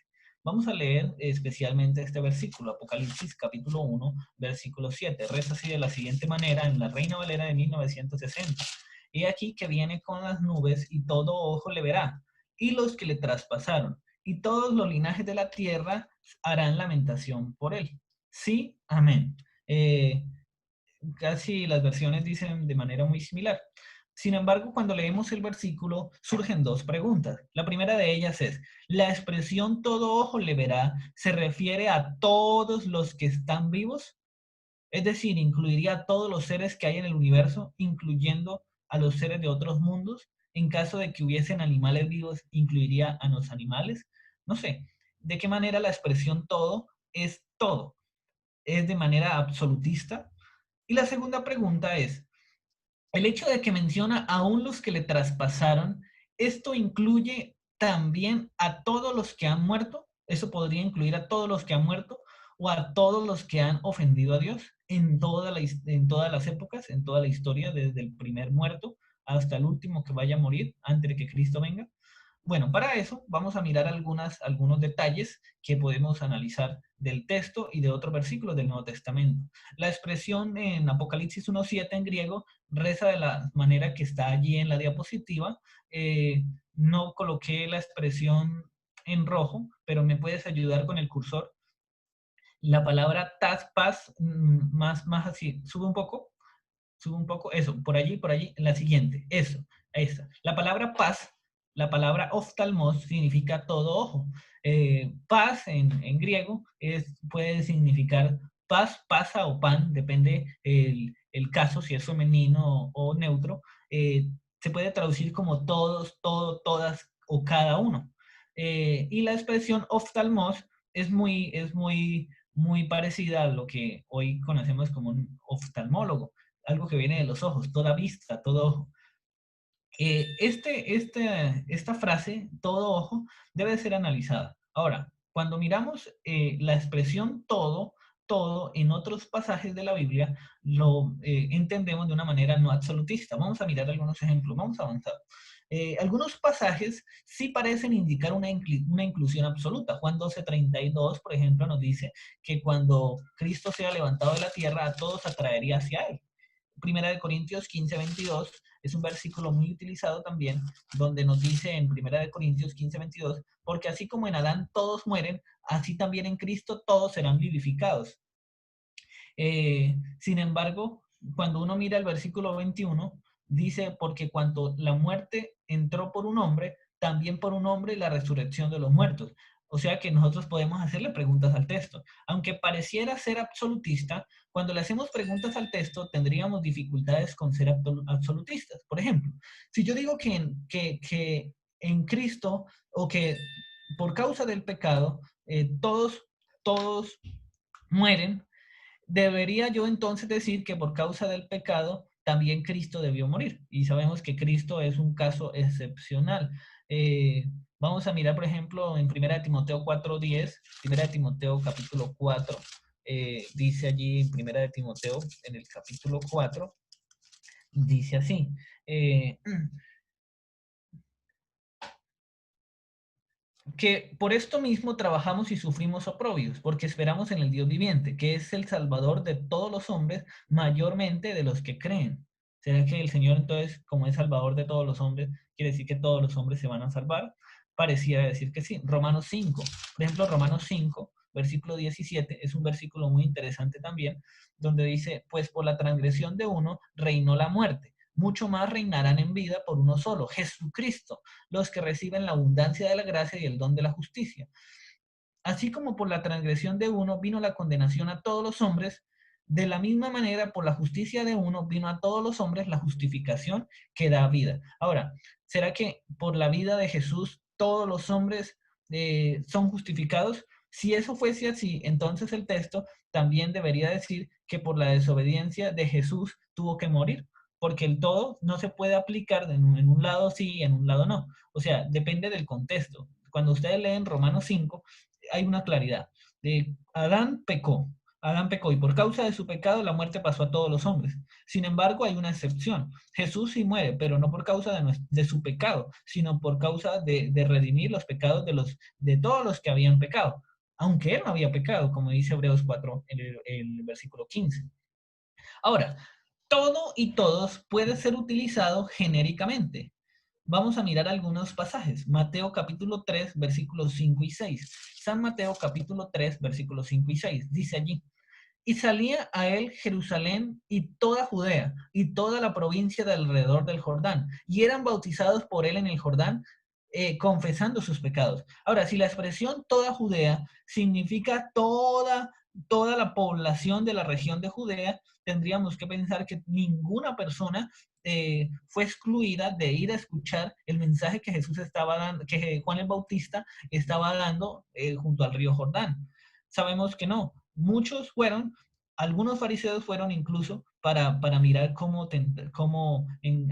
Vamos a leer especialmente este versículo, Apocalipsis capítulo 1, versículo 7. Reza así de la siguiente manera en la Reina Valera de 1960. He aquí que viene con las nubes y todo ojo le verá, y los que le traspasaron, y todos los linajes de la tierra harán lamentación por él. Sí, amén. Casi las versiones dicen de manera muy similar. Sin embargo, cuando leemos el versículo, surgen dos preguntas. La primera de ellas es, ¿la expresión todo ojo le verá se refiere a todos los que están vivos? Es decir, incluiría a todos los seres que hay en el universo, incluyendo a los seres de otros mundos. En caso de que hubiesen animales vivos, incluiría a los animales. No sé, ¿de qué manera la expresión todo es todo? ¿Es de manera absolutista? Y la segunda pregunta es, el hecho de que menciona aún los que le traspasaron, ¿esto incluye también a todos los que han muerto? ¿Eso podría incluir a todos los que han muerto o a todos los que han ofendido a Dios en todas las épocas, en toda la historia, desde el primer muerto hasta el último que vaya a morir antes de que Cristo venga? Bueno, para eso vamos a mirar algunos detalles que podemos analizar del texto y de otros versículos del Nuevo Testamento. La expresión en Apocalipsis 1:7 en griego reza de la manera que está allí en la diapositiva. No coloqué la expresión en rojo, pero me puedes ayudar con el cursor. La palabra paz, más así, sube un poco, eso, por allí, la siguiente, eso, esta. La palabra paz, la palabra oftalmos significa todo ojo. Paz en griego puede significar paz, pasa o pan, depende el caso, si es femenino o neutro. Se puede traducir como todos, todo, todas o cada uno. Y la expresión oftalmos muy parecida a lo que hoy conocemos como un oftalmólogo, algo que viene de los ojos, toda vista, todo ojo. Esta frase, todo ojo, debe ser analizada. Ahora, cuando miramos la expresión todo en otros pasajes de la Biblia, lo entendemos de una manera no absolutista. Vamos a mirar algunos ejemplos, vamos a avanzar. Algunos pasajes sí parecen indicar una inclusión absoluta. Juan 12:32, por ejemplo, nos dice que cuando Cristo sea levantado de la tierra, a todos atraería hacia él. Primera de Corintios 15:22 es un versículo muy utilizado también, donde nos dice en Primera de Corintios 15:22, porque así como en Adán todos mueren, así también en Cristo todos serán vivificados. Sin embargo, cuando uno mira el versículo 21, dice, porque cuanto la muerte entró por un hombre, también por un hombre la resurrección de los muertos. O sea que nosotros podemos hacerle preguntas al texto. Aunque pareciera ser absolutista, cuando le hacemos preguntas al texto, tendríamos dificultades con ser absolutistas. Por ejemplo, si yo digo que en Cristo, o que por causa del pecado, todos mueren, debería yo entonces decir que por causa del pecado también Cristo debió morir. Y sabemos que Cristo es un caso excepcional. Vamos a mirar, por ejemplo, en 1 Timoteo 4:10, 1 Timoteo capítulo 4, dice allí en 1 Timoteo, en el capítulo 4, dice así. Que por esto mismo trabajamos y sufrimos oprobios, porque esperamos en el Dios viviente, que es el Salvador de todos los hombres, mayormente de los que creen. ¿Será que el Señor entonces, como es Salvador de todos los hombres, quiere decir que todos los hombres se van a salvar? Pareciera decir que sí. Romanos 5, por ejemplo, Romanos 5, versículo 17, es un versículo muy interesante también, donde dice, pues por la transgresión de uno reinó la muerte, mucho más reinarán en vida por uno solo, Jesucristo, los que reciben la abundancia de la gracia y el don de la justicia. Así como por la transgresión de uno vino la condenación a todos los hombres, de la misma manera por la justicia de uno vino a todos los hombres la justificación que da vida. Ahora, ¿será que por la vida de Jesús todos los hombres son justificados? Si eso fuese así, entonces el texto también debería decir que por la desobediencia de Jesús tuvo que morir, porque el todo no se puede aplicar en un lado sí y en un lado no. O sea, depende del contexto. Cuando ustedes leen Romanos 5, hay una claridad. Adán pecó y por causa de su pecado la muerte pasó a todos los hombres. Sin embargo, hay una excepción. Jesús sí muere, pero no por causa de su pecado, sino por causa de redimir los pecados de todos los que habían pecado, aunque él no había pecado, como dice Hebreos 4 en el versículo 15. Ahora, todo y todos puede ser utilizado genéricamente. Vamos a mirar algunos pasajes. Mateo capítulo 3, versículos 5 y 6. San Mateo capítulo 3, versículos 5 y 6. Dice allí, y salía a él Jerusalén y toda Judea y toda la provincia de alrededor del Jordán, y eran bautizados por él en el Jordán, confesando sus pecados. Ahora, si la expresión toda Judea significa toda la población de la región de Judea, tendríamos que pensar que ninguna persona fue excluida de ir a escuchar el mensaje que Jesús estaba dando, que Juan el Bautista estaba dando junto al río Jordán. Sabemos que no. Muchos fueron, algunos fariseos fueron incluso para mirar cómo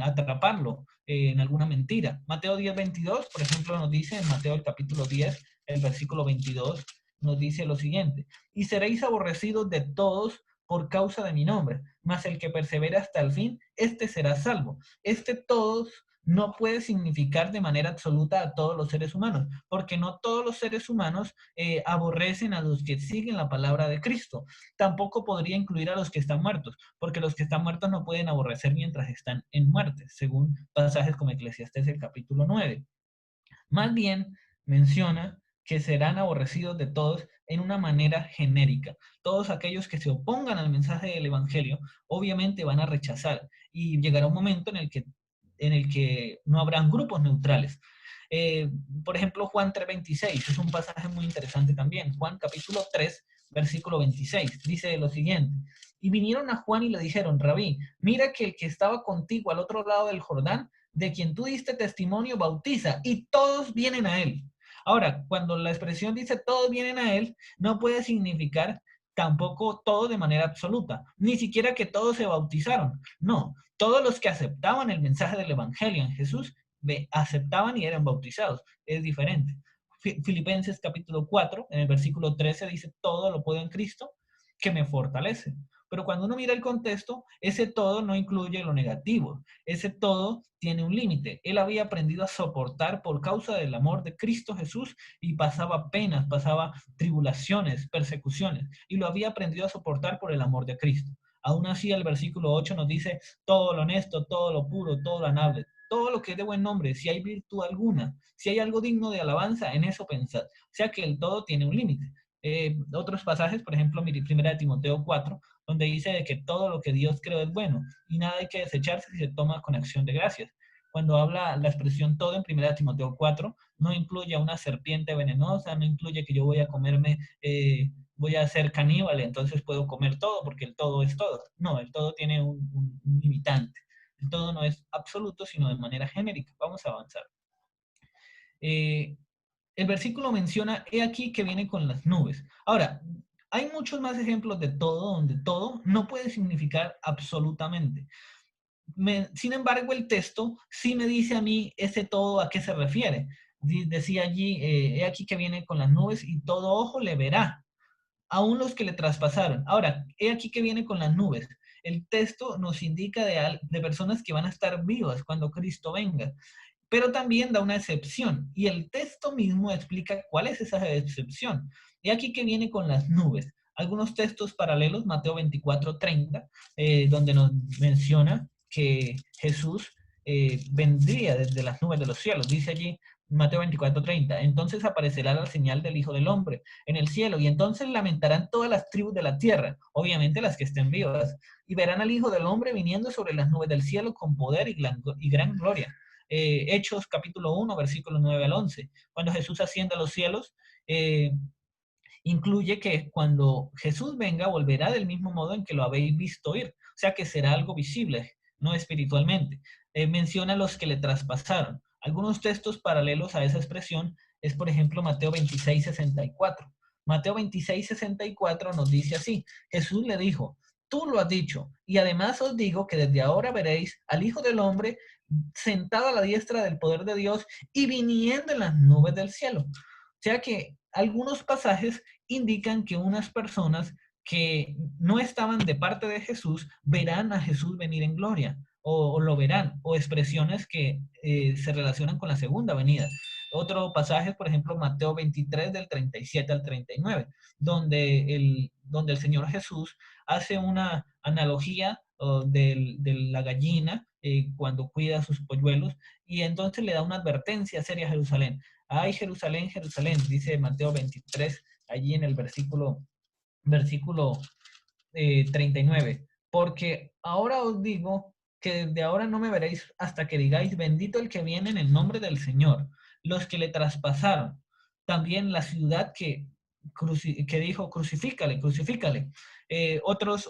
atraparlo en alguna mentira. Mateo 10:22, por ejemplo, nos dice en Mateo el capítulo 10, el versículo 22, nos dice lo siguiente, y seréis aborrecidos de todos por causa de mi nombre, mas el que persevera hasta el fin, este será salvo. Todos no puede significar de manera absoluta a todos los seres humanos, porque no todos los seres humanos aborrecen a los que siguen la palabra de Cristo. Tampoco podría incluir a los que están muertos, porque los que están muertos no pueden aborrecer mientras están en muerte, según pasajes como Eclesiastés el capítulo 9. Más bien menciona que serán aborrecidos de todos en una manera genérica. Todos aquellos que se opongan al mensaje del Evangelio, obviamente van a rechazar y llegará un momento en el que no habrán grupos neutrales. Por ejemplo, Juan 3:26 es un pasaje muy interesante también. Juan capítulo 3, versículo 26, dice lo siguiente. Y vinieron a Juan y le dijeron, Rabí, mira que el que estaba contigo al otro lado del Jordán, de quien tú diste testimonio, bautiza, y todos vienen a él. Ahora, cuando la expresión dice todos vienen a Él, no puede significar tampoco todos de manera absoluta, ni siquiera que todos se bautizaron. No, todos los que aceptaban el mensaje del Evangelio en Jesús, aceptaban y eran bautizados. Es diferente. Filipenses capítulo 4, en el versículo 13 dice, todo lo puedo en Cristo que me fortalece. Pero cuando uno mira el contexto, ese todo no incluye lo negativo. Ese todo tiene un límite. Él había aprendido a soportar por causa del amor de Cristo Jesús y pasaba penas, pasaba tribulaciones, persecuciones. Y lo había aprendido a soportar por el amor de Cristo. Aún así, el versículo 8 nos dice, todo lo honesto, todo lo puro, todo lo amable, todo lo que es de buen nombre, si hay virtud alguna, si hay algo digno de alabanza, en eso pensad. O sea que el todo tiene un límite. Otros pasajes, por ejemplo, 1 Timoteo 4, donde dice de que todo lo que Dios creó es bueno y nada hay que desecharse si se toma con acción de gracias. Cuando habla la expresión todo en 1 Timoteo 4, no incluye a una serpiente venenosa, no incluye que yo voy a comerme, voy a ser caníbal, entonces puedo comer todo porque el todo es todo. No, el todo tiene un limitante. El todo no es absoluto, sino de manera genérica. Vamos a avanzar. El versículo menciona, he aquí que viene con las nubes. Ahora, hay muchos más ejemplos de todo, donde todo no puede significar absolutamente. Sin embargo, el texto sí me dice a mí ese todo a qué se refiere. Decía allí, he aquí que viene con las nubes y todo ojo le verá, aún los que le traspasaron. Ahora, he aquí que viene con las nubes. El texto nos indica de personas que van a estar vivas cuando Cristo venga, pero también da una excepción, y el texto mismo explica cuál es esa excepción. Y aquí que viene con las nubes. Algunos textos paralelos, Mateo 24:30, donde nos menciona que Jesús vendría desde las nubes de los cielos. Dice allí Mateo 24:30, entonces aparecerá la señal del Hijo del Hombre en el cielo, y entonces lamentarán todas las tribus de la tierra, obviamente las que estén vivas, y verán al Hijo del Hombre viniendo sobre las nubes del cielo con poder y gran gloria. Hechos capítulo 1, versículos 9 al 11. Cuando Jesús asciende a los cielos, incluye que cuando Jesús venga, volverá del mismo modo en que lo habéis visto ir. O sea que será algo visible, no espiritualmente. Menciona los que le traspasaron. Algunos textos paralelos a esa expresión es, por ejemplo, Mateo 26:64. Mateo 26:64 nos dice así, Jesús le dijo, tú lo has dicho, y además os digo que desde ahora veréis al Hijo del Hombre sentado a la diestra del poder de Dios y viniendo en las nubes del cielo. O sea que algunos pasajes indican que unas personas que no estaban de parte de Jesús verán a Jesús venir en gloria o lo verán, o expresiones que se relacionan con la segunda venida. Otro pasaje, por ejemplo, Mateo 23 del 37 al 39, donde el Señor Jesús hace una analogía de la gallina cuando cuida a sus polluelos, y entonces le da una advertencia seria a Jerusalén. Ay, Jerusalén, Jerusalén, dice Mateo 23, allí en el versículo 39. Porque ahora os digo que desde ahora no me veréis hasta que digáis, bendito el que viene en el nombre del Señor. Los que le traspasaron, también la ciudad que dijo, crucifícale, crucifícale. Otras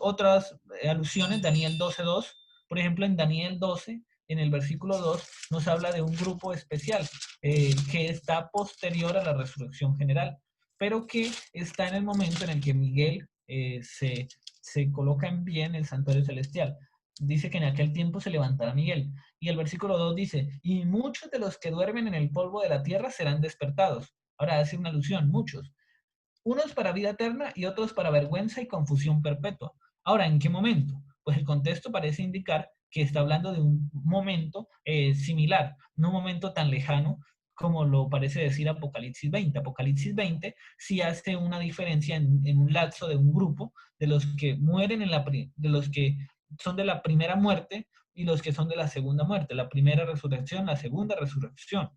alusiones, Daniel 12:2, por ejemplo, en Daniel 12, en el versículo 2, nos habla de un grupo especial que está posterior a la resurrección general, pero que está en el momento en el que Miguel se coloca en pie en el santuario celestial. Dice que en aquel tiempo se levantará Miguel. Y el versículo 2 dice, y muchos de los que duermen en el polvo de la tierra serán despertados. Ahora hace una alusión, muchos. Unos para vida eterna y otros para vergüenza y confusión perpetua. Ahora, ¿en qué momento? Pues el contexto parece indicar que está hablando de un momento similar, no un momento tan lejano como lo parece decir Apocalipsis 20. Apocalipsis 20 sí hace una diferencia en un lapso de un grupo de los que mueren de los que son de la primera muerte y los que son de la segunda muerte, la primera resurrección, la segunda resurrección.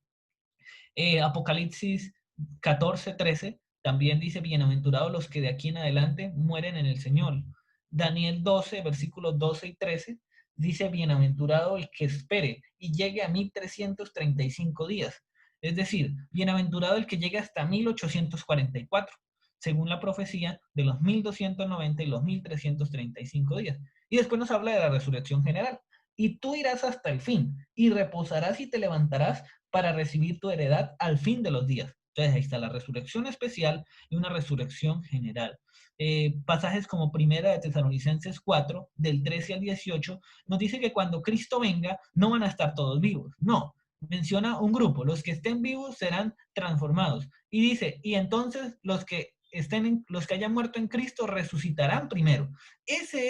Apocalipsis 14:13 también dice, bienaventurados los que de aquí en adelante mueren en el Señor. Daniel 12, versículos 12 y 13, dice, bienaventurado el que espere y llegue a 1335 días. Es decir, bienaventurado el que llegue hasta 1844, según la profecía de los 1290 y los 1335 días. Y después nos habla de la resurrección general. Y tú irás hasta el fin, y reposarás y te levantarás para recibir tu heredad al fin de los días. Entonces ahí está la resurrección especial y una resurrección general. Pasajes como Primera de Tesalonicenses 4, del 13 al 18, nos dice que cuando Cristo venga no van a estar todos vivos. No, menciona un grupo. Los que estén vivos serán transformados. Y dice, y entonces los que hayan muerto en Cristo resucitarán primero. Ese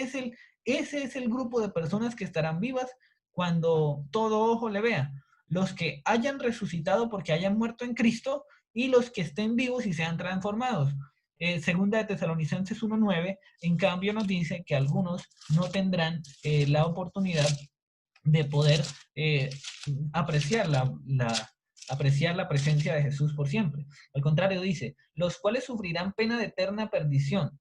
es el grupo de personas que estarán vivas cuando todo ojo le vea. Los que hayan resucitado porque hayan muerto en Cristo y los que estén vivos y sean transformados. Segunda de Tesalonicenses 1:9, en cambio nos dice que algunos no tendrán la oportunidad de poder apreciar apreciar la presencia de Jesús por siempre. Al contrario dice, los cuales sufrirán pena de eterna perdición,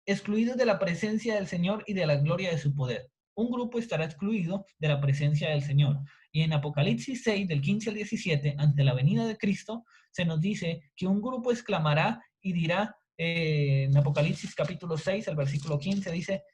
excluidos de la presencia del Señor y de la gloria de su poder. Un grupo estará excluido de la presencia del Señor. Y en Apocalipsis 6, del 15 al 17, ante la venida de Cristo, se nos dice que un grupo exclamará y dirá, en Apocalipsis capítulo 6, el versículo 15, dice,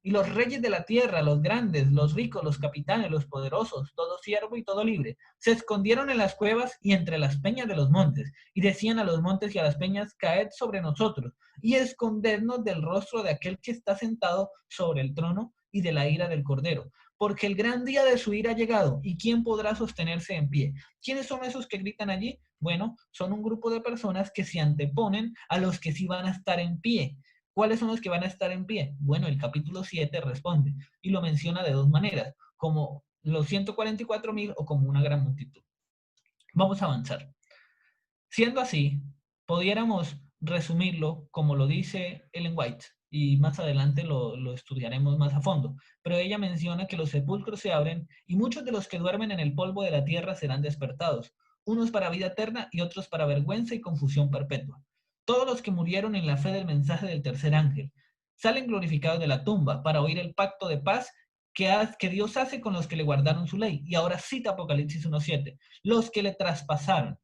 y los reyes de la tierra, los grandes, los ricos, los capitanes, los poderosos, todo siervo y todo libre, se escondieron en las cuevas y entre las peñas de los montes, y decían a los montes y a las peñas, caed sobre nosotros, y escondednos del rostro de aquel que está sentado sobre el trono y de la ira del Cordero, porque el gran día de su ira ha llegado, y ¿quién podrá sostenerse en pie? ¿Quiénes son esos que gritan allí? Bueno, son un grupo de personas que se anteponen a los que sí van a estar en pie. ¿Cuáles son los que van a estar en pie? Bueno, el capítulo 7 responde y lo menciona de dos maneras, como los 144,000 o como una gran multitud. Vamos a avanzar. Siendo así, pudiéramos resumirlo como lo dice Ellen White, y más adelante lo estudiaremos más a fondo, pero ella menciona que los sepulcros se abren y muchos de los que duermen en el polvo de la tierra serán despertados, unos para vida eterna y otros para vergüenza y confusión perpetua. Todos los que murieron en la fe del mensaje del tercer ángel salen glorificados de la tumba para oír el pacto de paz que Dios hace con los que le guardaron su ley. Y ahora cita Apocalipsis 1:7, los que le traspasaron.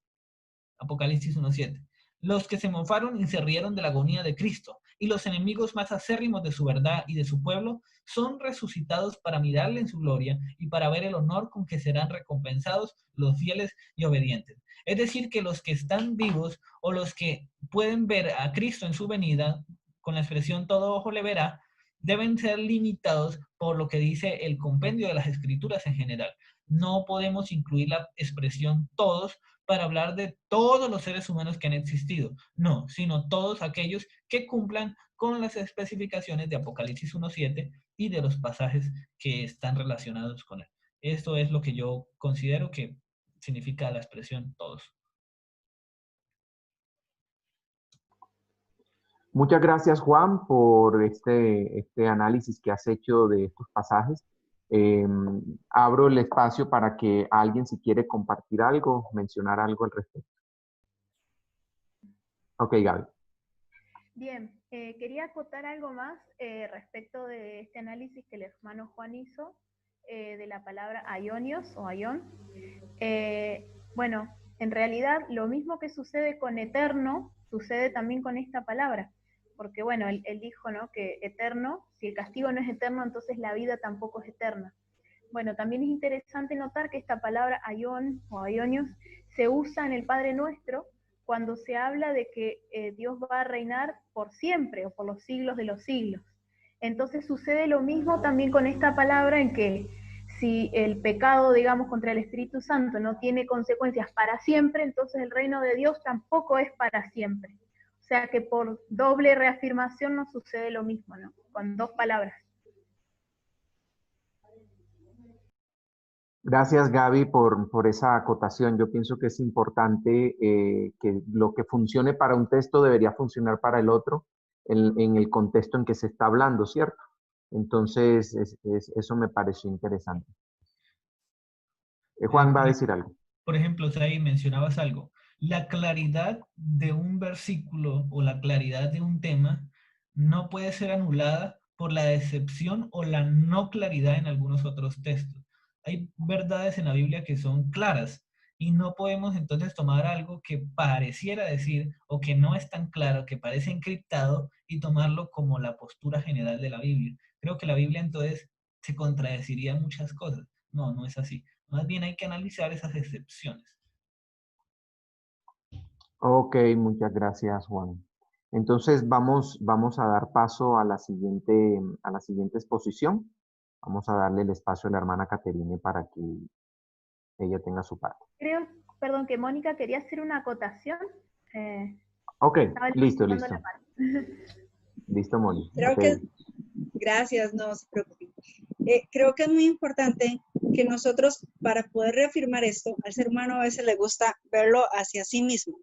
Apocalipsis 1:7. Los que se mofaron y se rieron de la agonía de Cristo, y los enemigos más acérrimos de su verdad y de su pueblo, son resucitados para mirarle en su gloria y para ver el honor con que serán recompensados los fieles y obedientes. Es decir, que los que están vivos o los que pueden ver a Cristo en su venida, con la expresión todo ojo le verá, deben ser limitados por lo que dice el compendio de las Escrituras en general. No podemos incluir la expresión todos para hablar de todos los seres humanos que han existido. No, sino todos aquellos que cumplan con las especificaciones de Apocalipsis 1:7 y de los pasajes que están relacionados con él. Esto es lo que yo considero que significa la expresión todos. Muchas gracias, Juan, por este análisis que has hecho de estos pasajes. Abro el espacio para que alguien, si quiere compartir algo, mencionar algo al respecto. Ok, Gaby. Bien, quería acotar algo más respecto de este análisis que el hermano Juan hizo de la palabra aionios o aion. Bueno, en realidad lo mismo que sucede con eterno, sucede también con esta palabra. Porque bueno, él dijo, ¿no?, que eterno, si el castigo no es eterno, entonces la vida tampoco es eterna. Bueno, también es interesante notar que esta palabra aion o aionios se usa en el Padre Nuestro cuando se habla de que Dios va a reinar por siempre o por los siglos de los siglos. Entonces sucede lo mismo también con esta palabra, en que si el pecado, digamos, contra el Espíritu Santo no tiene consecuencias para siempre, entonces el reino de Dios tampoco es para siempre. O sea que por doble reafirmación nos sucede lo mismo, ¿no? Con dos palabras. Gracias, Gaby, por esa acotación. Yo pienso que es importante que lo que funcione para un texto debería funcionar para el otro en el contexto en que se está hablando, ¿cierto? Entonces, eso me pareció interesante. Juan va a decir algo. Por ejemplo, ahí mencionabas algo. La claridad de un versículo o la claridad de un tema no puede ser anulada por la decepción o la no claridad en algunos otros textos. Hay verdades en la Biblia que son claras y no podemos entonces tomar algo que pareciera decir o que no es tan claro, que parece encriptado, y tomarlo como la postura general de la Biblia. Creo que la Biblia entonces se contradeciría en muchas cosas. No, no es así. Más bien hay que analizar esas excepciones. Ok, muchas gracias, Juan. Entonces vamos a dar paso a la siguiente exposición. Vamos a darle el espacio a la hermana Caterine para que ella tenga su parte. Creo, perdón, que Mónica quería hacer una acotación. Ok, Estaba listo, levantando listo. la mano. Listo, Moni. Creo que, gracias, no se preocupe. Creo que es muy importante que nosotros, para poder reafirmar esto, al ser humano a veces le gusta verlo hacia sí mismo.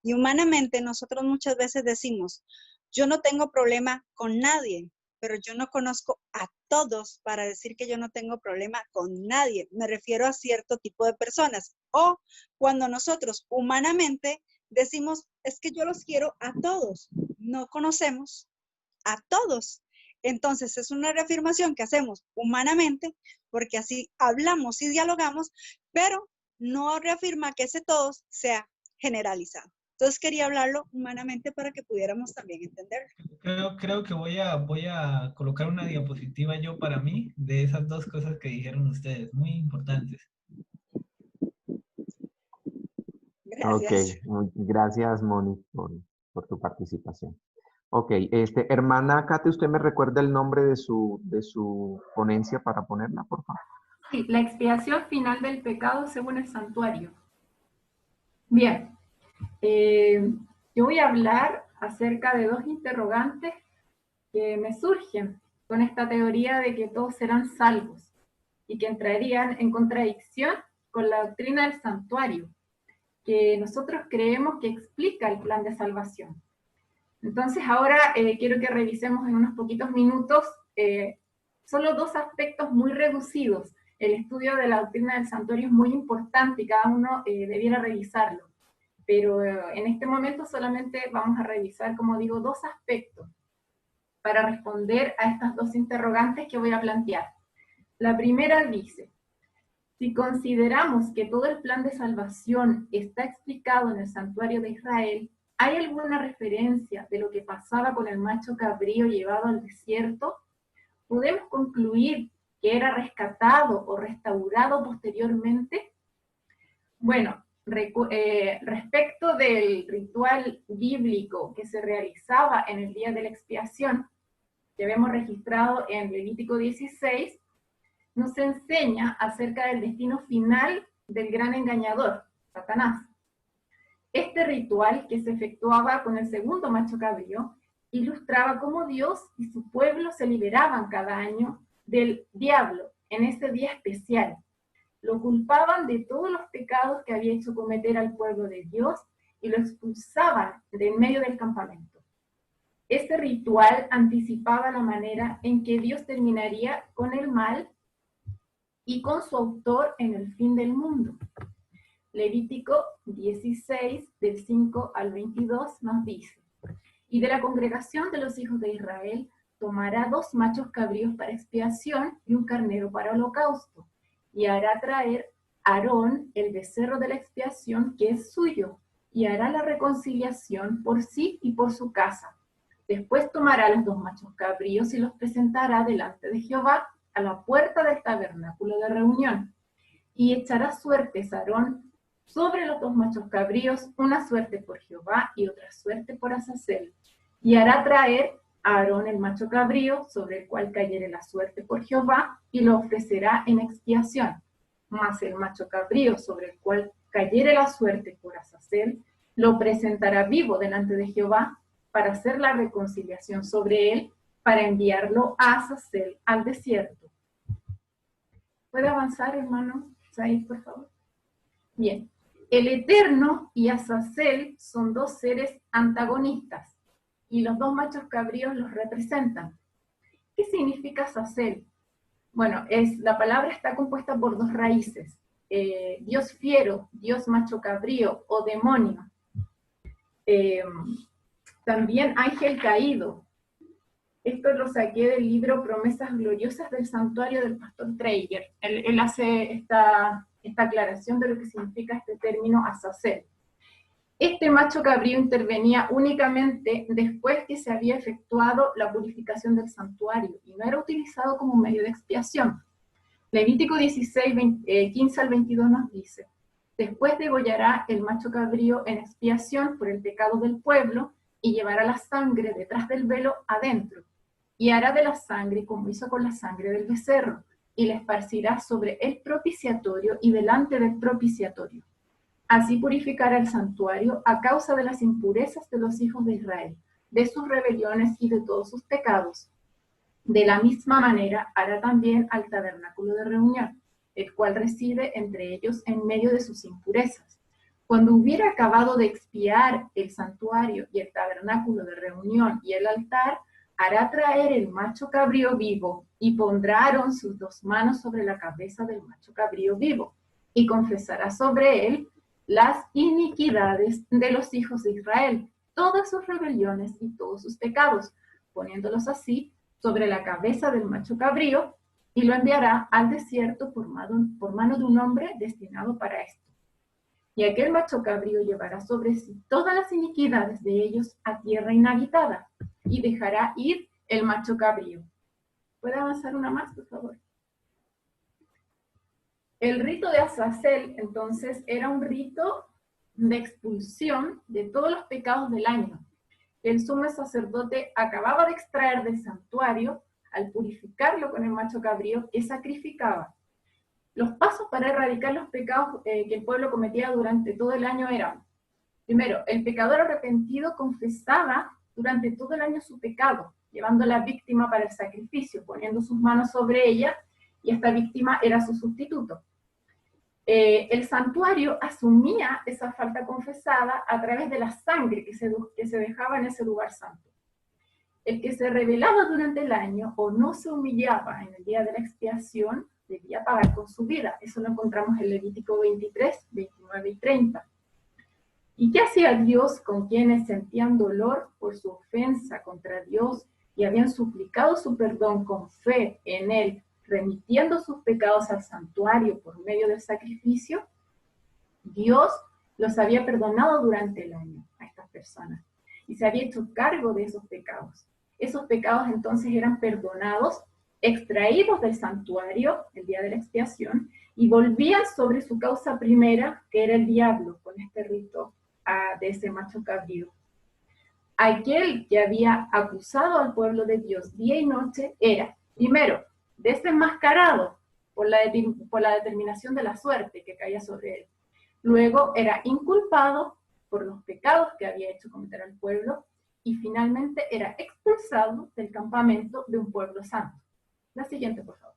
Y humanamente nosotros muchas veces decimos, yo no tengo problema con nadie, pero yo no conozco a todos para decir que yo no tengo problema con nadie. Me refiero a cierto tipo de personas. O cuando nosotros humanamente decimos, es que yo los quiero a todos. No conocemos a todos. Entonces es una reafirmación que hacemos humanamente porque así hablamos y dialogamos, pero no reafirma que ese todos sea generalizado. Entonces quería hablarlo humanamente para que pudiéramos también entenderlo. Creo que voy a colocar una diapositiva yo para mí de esas dos cosas que dijeron ustedes, muy importantes. Gracias. Ok, gracias, Moni, por tu participación. Ok, hermana Kate, ¿usted me recuerda el nombre de su ponencia para ponerla, por favor? Sí, la expiación final del pecado según el santuario. Bien, yo voy a hablar acerca de dos interrogantes que me surgen con esta teoría de que todos serán salvos y que entrarían en contradicción con la doctrina del santuario, que nosotros creemos que explica el plan de salvación. Entonces ahora quiero que revisemos en unos poquitos minutos solo dos aspectos muy reducidos. El estudio de la doctrina del santuario es muy importante y cada uno debiera revisarlo. Pero en este momento solamente vamos a revisar, como digo, dos aspectos para responder a estas dos interrogantes que voy a plantear. La primera dice, si consideramos que todo el plan de salvación está explicado en el santuario de Israel, ¿hay alguna referencia de lo que pasaba con el macho cabrío llevado al desierto? ¿Podemos concluir que era rescatado o restaurado posteriormente? Bueno, respecto del ritual bíblico que se realizaba en el día de la expiación, que vemos registrado en Levítico 16, nos enseña acerca del destino final del gran engañador, Satanás. Este ritual, que se efectuaba con el segundo macho cabrío, ilustraba cómo Dios y su pueblo se liberaban cada año del diablo en ese día especial. Lo culpaban de todos los pecados que había hecho cometer al pueblo de Dios y lo expulsaban de en medio del campamento. Este ritual anticipaba la manera en que Dios terminaría con el mal y con su autor en el fin del mundo. Levítico 16, del 5 al 22, nos dice, y de la congregación de los hijos de Israel tomará 2 machos cabríos para expiación y un carnero para holocausto, y hará traer Aarón el becerro de la expiación que es suyo, y hará la reconciliación por sí y por su casa. Después tomará los 2 machos cabríos y los presentará delante de Jehová a la puerta del tabernáculo de reunión, y echará suertes Aarón sobre los 2 machos cabríos, una suerte por Jehová y otra suerte por Azazel, y hará traer a Aarón el macho cabrío, sobre el cual cayere la suerte por Jehová, y lo ofrecerá en expiación, mas el macho cabrío, sobre el cual cayere la suerte por Azazel, lo presentará vivo delante de Jehová, para hacer la reconciliación sobre él, para enviarlo a Azazel al desierto. ¿Puede avanzar, hermano Said, por favor? Bien. El Eterno y Azazel son 2 seres antagonistas, y los 2 machos cabríos los representan. ¿Qué significa Azazel? Bueno, la palabra está compuesta por 2 raíces. Dios fiero, Dios macho cabrío o demonio. También ángel caído. Esto lo saqué del libro Promesas Gloriosas del Santuario del Pastor Traeger. Él hace esta aclaración de lo que significa este término Azazel. Este macho cabrío intervenía únicamente después que se había efectuado la purificación del santuario y no era utilizado como medio de expiación. Levítico 16, 15 al 22 nos dice, Después degollará el macho cabrío en expiación por el pecado del pueblo y llevará la sangre detrás del velo adentro. Y hará de la sangre como hizo con la sangre del becerro, y la esparcirá sobre el propiciatorio y delante del propiciatorio. Así purificará el santuario a causa de las impurezas de los hijos de Israel, de sus rebeliones y de todos sus pecados. De la misma manera hará también al tabernáculo de reunión, el cual reside entre ellos en medio de sus impurezas. Cuando hubiera acabado de expiar el santuario y el tabernáculo de reunión y el altar, hará traer el macho cabrío vivo, y pondrá Aarón sus 2 manos sobre la cabeza del macho cabrío vivo, y confesará sobre él las iniquidades de los hijos de Israel, todas sus rebeliones y todos sus pecados, poniéndolos así sobre la cabeza del macho cabrío, y lo enviará al desierto por mano de un hombre destinado para esto. Y aquel macho cabrío llevará sobre sí todas las iniquidades de ellos a tierra inhabitada, y dejará ir el macho cabrío. ¿Puede avanzar una más, por favor? El rito de Azazel, entonces, era un rito de expulsión de todos los pecados del año. El sumo sacerdote acababa de extraer del santuario al purificarlo con el macho cabrío que sacrificaba. Los pasos para erradicar los pecados que el pueblo cometía durante todo el año eran: primero, el pecador arrepentido confesaba durante todo el año su pecado, llevando a la víctima para el sacrificio, poniendo sus manos sobre ella, y esta víctima era su sustituto. El santuario asumía esa falta confesada a través de la sangre que se dejaba en ese lugar santo. El que se rebelaba durante el año o no se humillaba en el día de la expiación debía pagar con su vida. Eso lo encontramos en Levítico 23, 29 y 30. ¿Y qué hacía Dios con quienes sentían dolor por su ofensa contra Dios y habían suplicado su perdón con fe en Él, remitiendo sus pecados al santuario por medio del sacrificio? Dios los había perdonado durante el año a estas personas y se había hecho cargo de esos pecados. Esos pecados entonces eran perdonados, extraídos del santuario el día de la expiación, y volvían sobre su causa primera, que era el diablo, con este rito de ese macho cabrío. Aquel que había acusado al pueblo de Dios día y noche era, primero, desenmascarado por la determinación de la suerte que caía sobre él. Luego era inculpado por los pecados que había hecho cometer al pueblo, y finalmente era expulsado del campamento de un pueblo santo. La siguiente, por favor.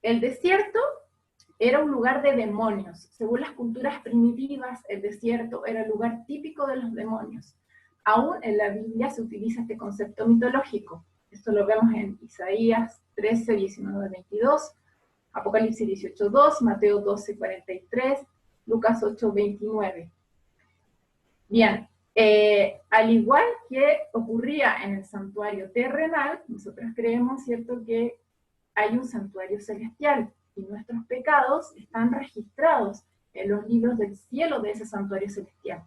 El desierto era un lugar de demonios. Según las culturas primitivas, el desierto era el lugar típico de los demonios. Aún en la Biblia se utiliza este concepto mitológico. Esto lo vemos en Isaías 13, 19, 22, Apocalipsis 18, 2, Mateo 12, 43, Lucas 8, 29. Bien, al igual que ocurría en el santuario terrenal, nosotros creemos, ¿cierto?, que hay un santuario celestial y nuestros pecados están registrados en los libros del cielo de ese santuario celestial.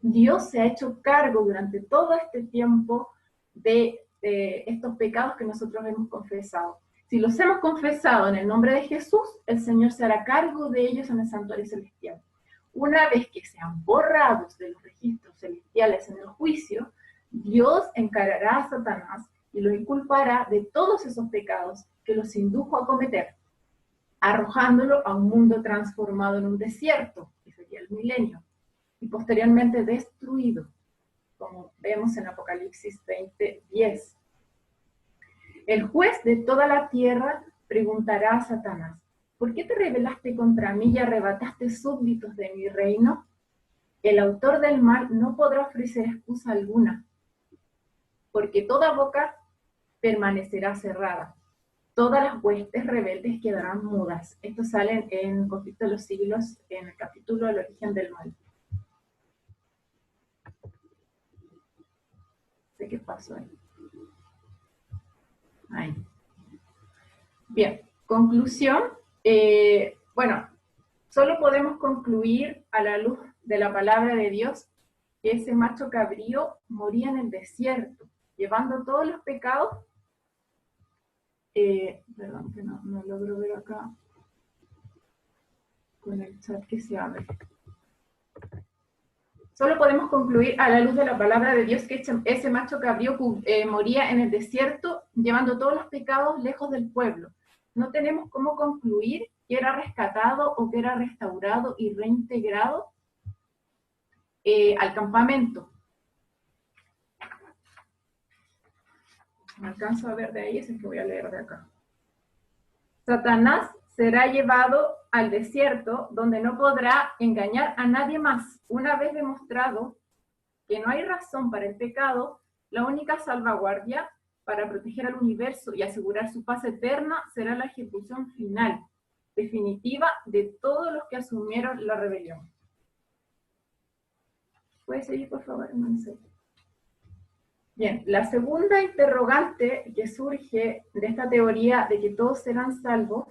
Dios se ha hecho cargo durante todo este tiempo de estos pecados que nosotros hemos confesado. Si los hemos confesado en el nombre de Jesús, el Señor se hará cargo de ellos en el santuario celestial. Una vez que sean borrados de los registros celestiales en el juicio, Dios encarará a Satanás y lo inculpará de todos esos pecados que los indujo a cometer, arrojándolo a un mundo transformado en un desierto, que sería el milenio, y posteriormente destruido, como vemos en Apocalipsis 20, 10. El juez de toda la tierra preguntará a Satanás: ¿por qué te rebelaste contra mí y arrebataste súbditos de mi reino? El autor del mal no podrá ofrecer excusa alguna, porque toda boca permanecerá cerrada. Todas las huestes rebeldes quedarán mudas. Esto sale en Conflicto de los Siglos, en el capítulo El origen del mal. Sé qué pasó ahí. Ahí. Bien, conclusión. Bueno, solo podemos concluir a la luz de la palabra de Dios que ese macho cabrío moría en el desierto, llevando todos los pecados. Perdón, que no logro ver acá. con el chat que se abre. Solo podemos concluir a la luz de la palabra de Dios que ese macho cabrío moría en el desierto, llevando todos los pecados lejos del pueblo. No tenemos cómo concluir que era rescatado o que era restaurado y reintegrado al campamento. Me alcanzo a ver de ahí, es el que voy a leer de acá. Satanás será llevado al desierto, donde no podrá engañar a nadie más. Una vez demostrado que no hay razón para el pecado, la única salvaguardia para proteger al universo y asegurar su paz eterna será la ejecución final, definitiva, de todos los que asumieron la rebelión. ¿Puedes seguir, por favor, hermano? Bien, la segunda interrogante que surge de esta teoría de que todos serán salvos,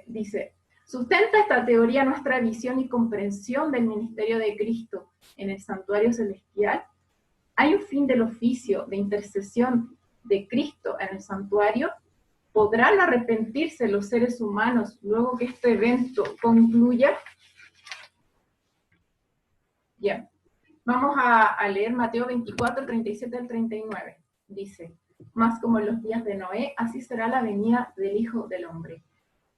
dice, ¿sustenta esta teoría nuestra visión y comprensión del ministerio de Cristo en el santuario celestial? ¿Hay un fin del oficio de intercesión de Cristo en el santuario? ¿Podrán arrepentirse los seres humanos luego que este evento concluya? Bien, vamos a leer Mateo 24, 37 al 39. Dice, mas como en los días de Noé, así será la venida del Hijo del Hombre.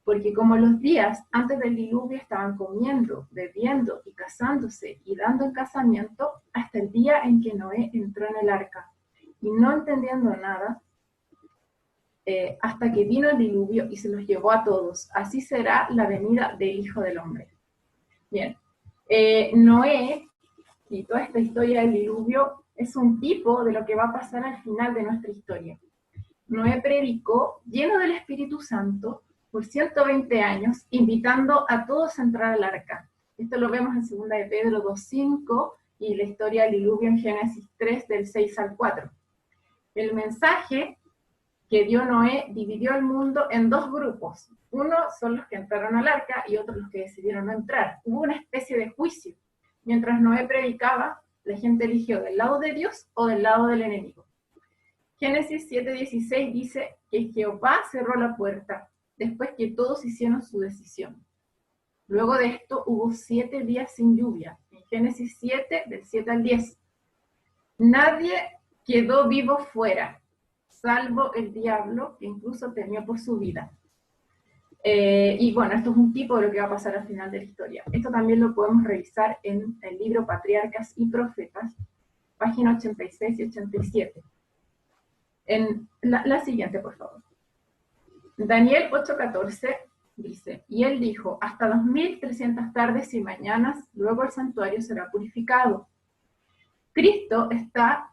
Porque como los días antes del diluvio estaban comiendo, bebiendo y casándose y dando en casamiento, hasta el día en que Noé entró en el arca, y no entendiendo nada, hasta que vino el diluvio y se los llevó a todos. Así será la venida del Hijo del Hombre. Bien, Noé, y toda esta historia del diluvio, es un tipo de lo que va a pasar al final de nuestra historia. Noé predicó, lleno del Espíritu Santo, por 120 años, invitando a todos a entrar al arca. Esto lo vemos en 2 de Pedro 2:5 y la historia del diluvio en Génesis 3, del 6 al 4. El mensaje que dio Noé dividió al mundo en dos grupos. Uno son los que entraron al arca y otros los que decidieron no entrar. Hubo una especie de juicio. Mientras Noé predicaba, la gente eligió del lado de Dios o del lado del enemigo. Génesis 7:16 dice que Jehová cerró la puerta después que todos hicieron su decisión. Luego de esto hubo 7 días sin lluvia. En Génesis 7, del 7 al 10. Nadie quedó vivo fuera, salvo el diablo, que incluso temió por su vida. Y bueno, esto es un tipo de lo que va a pasar al final de la historia. Esto también lo podemos revisar en el libro Patriarcas y Profetas, página 86 y 87. En la siguiente, por favor. Daniel 8:14 dice, y él dijo, hasta 2300 tardes y mañanas, luego el santuario será purificado. Cristo está,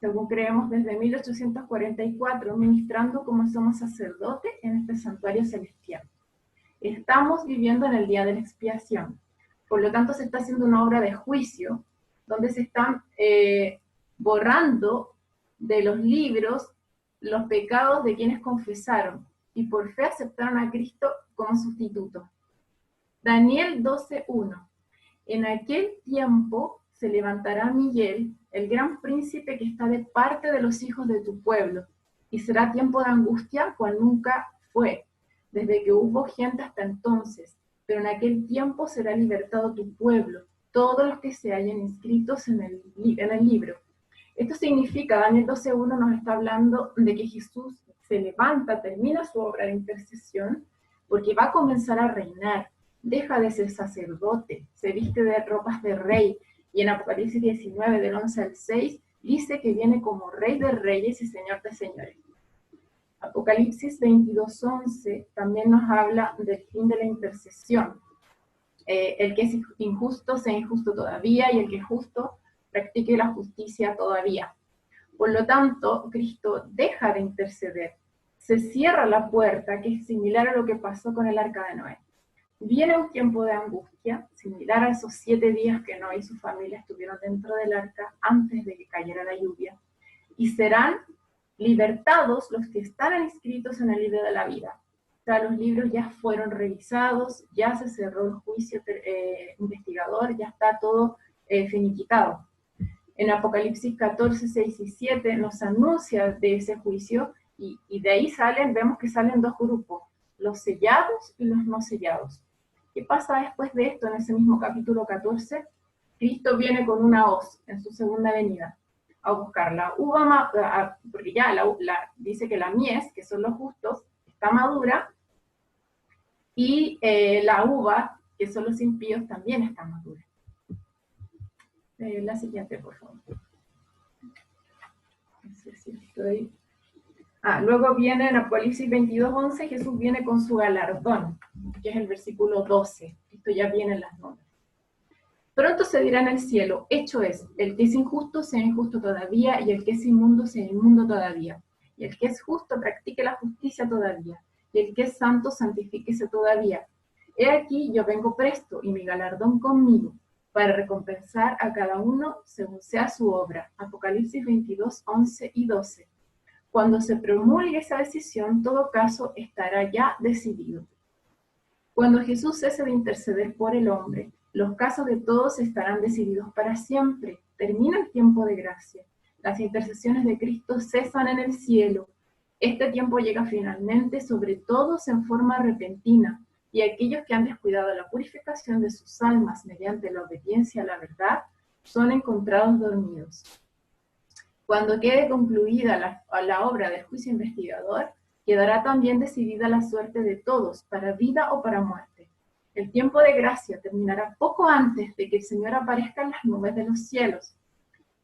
según creemos, desde 1844, ministrando como sumo sacerdote en este santuario celestial. Estamos viviendo en el día de la expiación. Por lo tanto, se está haciendo una obra de juicio, donde se están borrando de los libros los pecados de quienes confesaron y por fe aceptaron a Cristo como sustituto. Daniel 12:1. En aquel tiempo se levantará Miguel, el gran príncipe que está de parte de los hijos de tu pueblo, y será tiempo de angustia cual nunca fue, desde que hubo gente hasta entonces, pero en aquel tiempo será libertado tu pueblo, todos los que se hayan inscritos en el libro. Esto significa, Daniel 12:1 nos está hablando de que Jesús se levanta, termina su obra de intercesión, porque va a comenzar a reinar, deja de ser sacerdote, se viste de ropas de rey, y en Apocalipsis 19, del 11 al 6, dice que viene como rey de reyes y señor de señores. Apocalipsis 22:11 también nos habla del fin de la intercesión. El que es injusto sea injusto todavía, y el que es justo practique la justicia todavía. Por lo tanto, Cristo deja de interceder. Se cierra la puerta, que es similar a lo que pasó con el arca de Noé. Viene un tiempo de angustia, similar a esos 7 días que Noé y su familia estuvieron dentro del arca antes de que cayera la lluvia. Y serán libertados los que están inscritos en el libro de la vida. O sea, los libros ya fueron revisados, ya se cerró el juicio investigador, ya está todo finiquitado. En Apocalipsis 14, 6 y 7 nos anuncia de ese juicio, y de ahí vemos que salen 2 grupos. los sellados y los no sellados. ¿Qué pasa después de esto en ese mismo capítulo 14? Cristo viene con una hoz en su segunda venida a buscar la uva, porque ya dice que la mies, que son los justos, está madura, y la uva, que son los impíos, también está madura. La siguiente, por favor. No sé si estoy... luego viene en Apocalipsis 22:11, Jesús viene con su galardón, que es el versículo 12. Esto ya viene en las notas. Pronto se dirá en el cielo, hecho es, el que es injusto sea injusto todavía, y el que es inmundo sea inmundo todavía. Y el que es justo practique la justicia todavía, y el que es santo santifíquese todavía. He aquí yo vengo presto, y mi galardón conmigo, para recompensar a cada uno según sea su obra. Apocalipsis 22:11 y 12. Cuando se promulgue esa decisión, todo caso estará ya decidido. Cuando Jesús cese de interceder por el hombre, los casos de todos estarán decididos para siempre. Termina el tiempo de gracia. Las intercesiones de Cristo cesan en el cielo. Este tiempo llega finalmente sobre todos en forma repentina, y aquellos que han descuidado la purificación de sus almas mediante la obediencia a la verdad son encontrados dormidos. Cuando quede concluida la obra del juicio investigador, quedará también decidida la suerte de todos, para vida o para muerte. El tiempo de gracia terminará poco antes de que el Señor aparezca en las nubes de los cielos.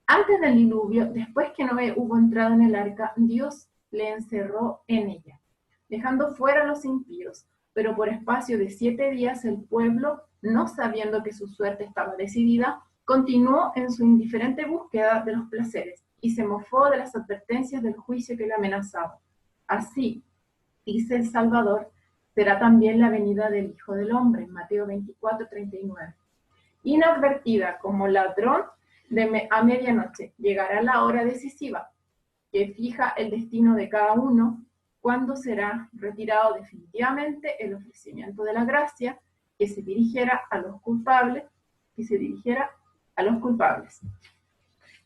Antes del diluvio, después que Noé hubo entrado en el arca, Dios le encerró en ella, dejando fuera a los impíos, pero por espacio de 7 días el pueblo, no sabiendo que su suerte estaba decidida, continuó en su indiferente búsqueda de los placeres y se mofó de las advertencias del juicio que le amenazaba. Así, dice el Salvador, será también la venida del Hijo del Hombre, Mateo 24:39. Inadvertida como ladrón a medianoche, llegará la hora decisiva, que fija el destino de cada uno, cuando será retirado definitivamente el ofrecimiento de la gracia que se dirigiera a los culpables,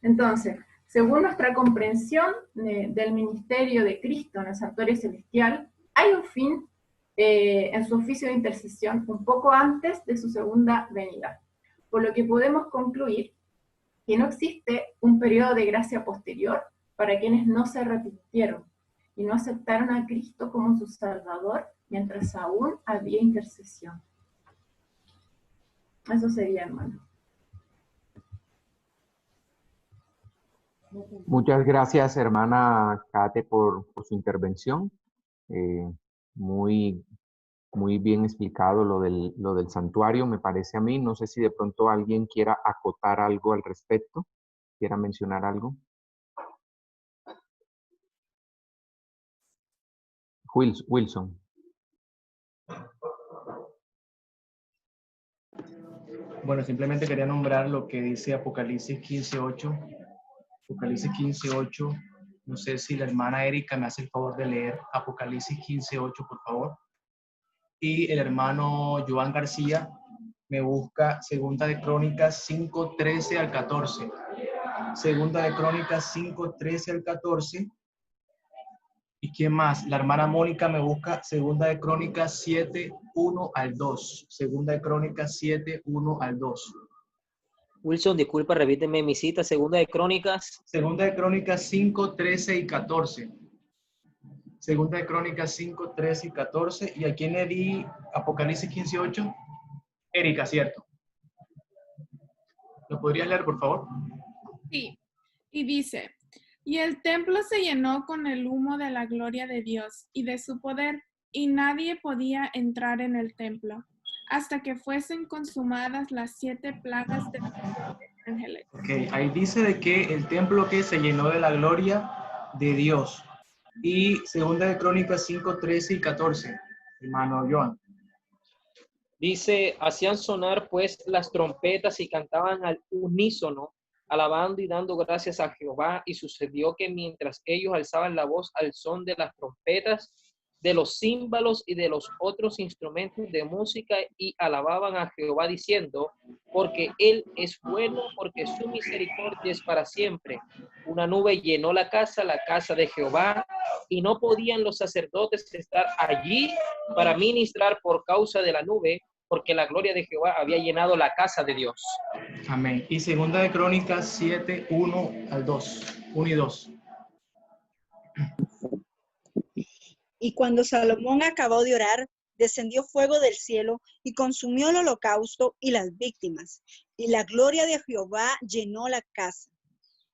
Entonces, según nuestra comprensión del ministerio de Cristo en el santuario celestial, hay un fin en su oficio de intercesión un poco antes de su segunda venida, por lo que podemos concluir que no existe un periodo de gracia posterior para quienes no se arrepintieron y no aceptaron a Cristo como su Salvador mientras aún había intercesión. Eso sería, hermano. Muchas gracias, hermana Kate, por su intervención. Muy bien explicado lo del santuario, me parece a mí. No sé si de pronto alguien quiera acotar algo al respecto, quiera mencionar algo. Wilson. Bueno, simplemente quería nombrar lo que dice Apocalipsis 15:8. Apocalipsis 15:8. No sé si la hermana Erika me hace el favor de leer Apocalipsis 15:8, por favor. Y el hermano Joan García me busca Segunda de Crónicas 5:13 al 14. Segunda de Crónicas 5:13 al 14. ¿Y quién más? La hermana Mónica me busca Segunda de Crónicas 7:1 al 2. Segunda de Crónicas 7:1 al 2. Wilson, disculpa, repíteme mi cita. Segunda de Crónicas. Segunda de Crónicas 5:13 y 14. Segunda de Crónicas 5:13 y 14. ¿Y a quién le di Apocalipsis 15:8? Erika, ¿cierto? ¿Lo podrías leer, por favor? Sí. Y dice, y el templo se llenó con el humo de la gloria de Dios y de su poder, y nadie podía entrar en el templo, hasta que fuesen consumadas las 7 plagas de los ángeles. Ok, ahí dice de que el templo que se llenó de la gloria de Dios. Y Segunda de Crónicas 5:13 y 14, hermano Joan. Dice, hacían sonar pues las trompetas y cantaban al unísono, alabando y dando gracias a Jehová, y sucedió que mientras ellos alzaban la voz al son de las trompetas, de los címbalos y de los otros instrumentos de música, y alababan a Jehová diciendo, porque Él es bueno, porque su misericordia es para siempre. Una nube llenó la casa de Jehová, y no podían los sacerdotes estar allí para ministrar por causa de la nube, porque la gloria de Jehová había llenado la casa de Dios. Amén. Y segunda de Crónicas 7, 1 al 2. 1 y 2. Y cuando Salomón acabó de orar, descendió fuego del cielo y consumió el holocausto y las víctimas. Y la gloria de Jehová llenó la casa.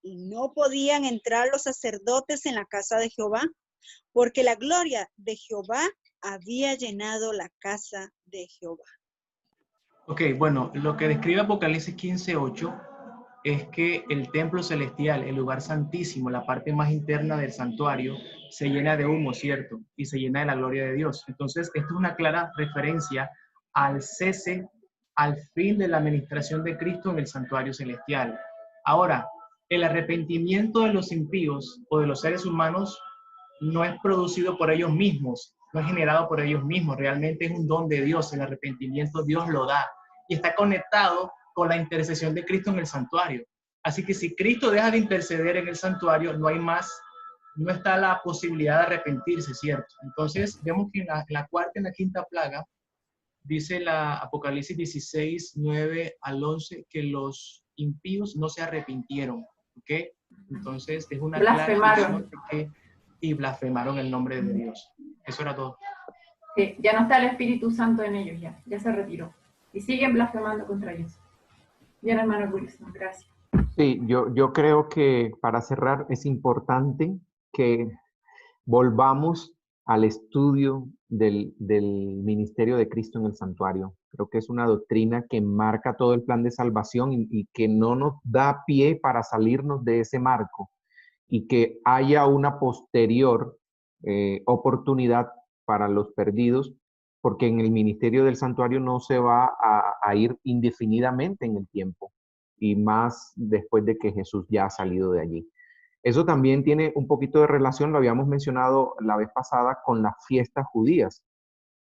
Y no podían entrar los sacerdotes en la casa de Jehová, porque la gloria de Jehová había llenado la casa de Jehová. Ok, bueno, lo que describe Apocalipsis 15:8 es que el templo celestial, el lugar santísimo, la parte más interna del santuario, se llena de humo, ¿cierto? Y se llena de la gloria de Dios. Entonces, esto es una clara referencia al cese, al fin de la administración de Cristo en el santuario celestial. Ahora, el arrepentimiento de los impíos o de los seres humanos no es producido por ellos mismos, no es generado por ellos mismos, realmente es un don de Dios. El arrepentimiento Dios lo da y está conectado con la intercesión de Cristo en el santuario. Así que si Cristo deja de interceder en el santuario, no hay más, no está la posibilidad de arrepentirse, ¿cierto? Entonces vemos que en la cuarta y en la quinta plaga, dice la Apocalipsis 16, 9 al 11, que los impíos no se arrepintieron, ¿ok? Entonces es una Blasfemaron. y blasfemaron el nombre de Dios. Eso era todo. Sí, ya no está el Espíritu Santo en ellos, ya se retiró. Y siguen blasfemando contra ellos. Bien, hermano Wilson, gracias. Sí, yo creo que para cerrar es importante que volvamos al estudio del ministerio de Cristo en el santuario. Creo que es una doctrina que marca todo el plan de salvación y que no nos da pie para salirnos de ese marco, y que haya una posterior oportunidad para los perdidos, porque en el ministerio del santuario no se va a ir indefinidamente en el tiempo, y más después de que Jesús ya ha salido de allí. Eso también tiene un poquito de relación, lo habíamos mencionado la vez pasada, con las fiestas judías.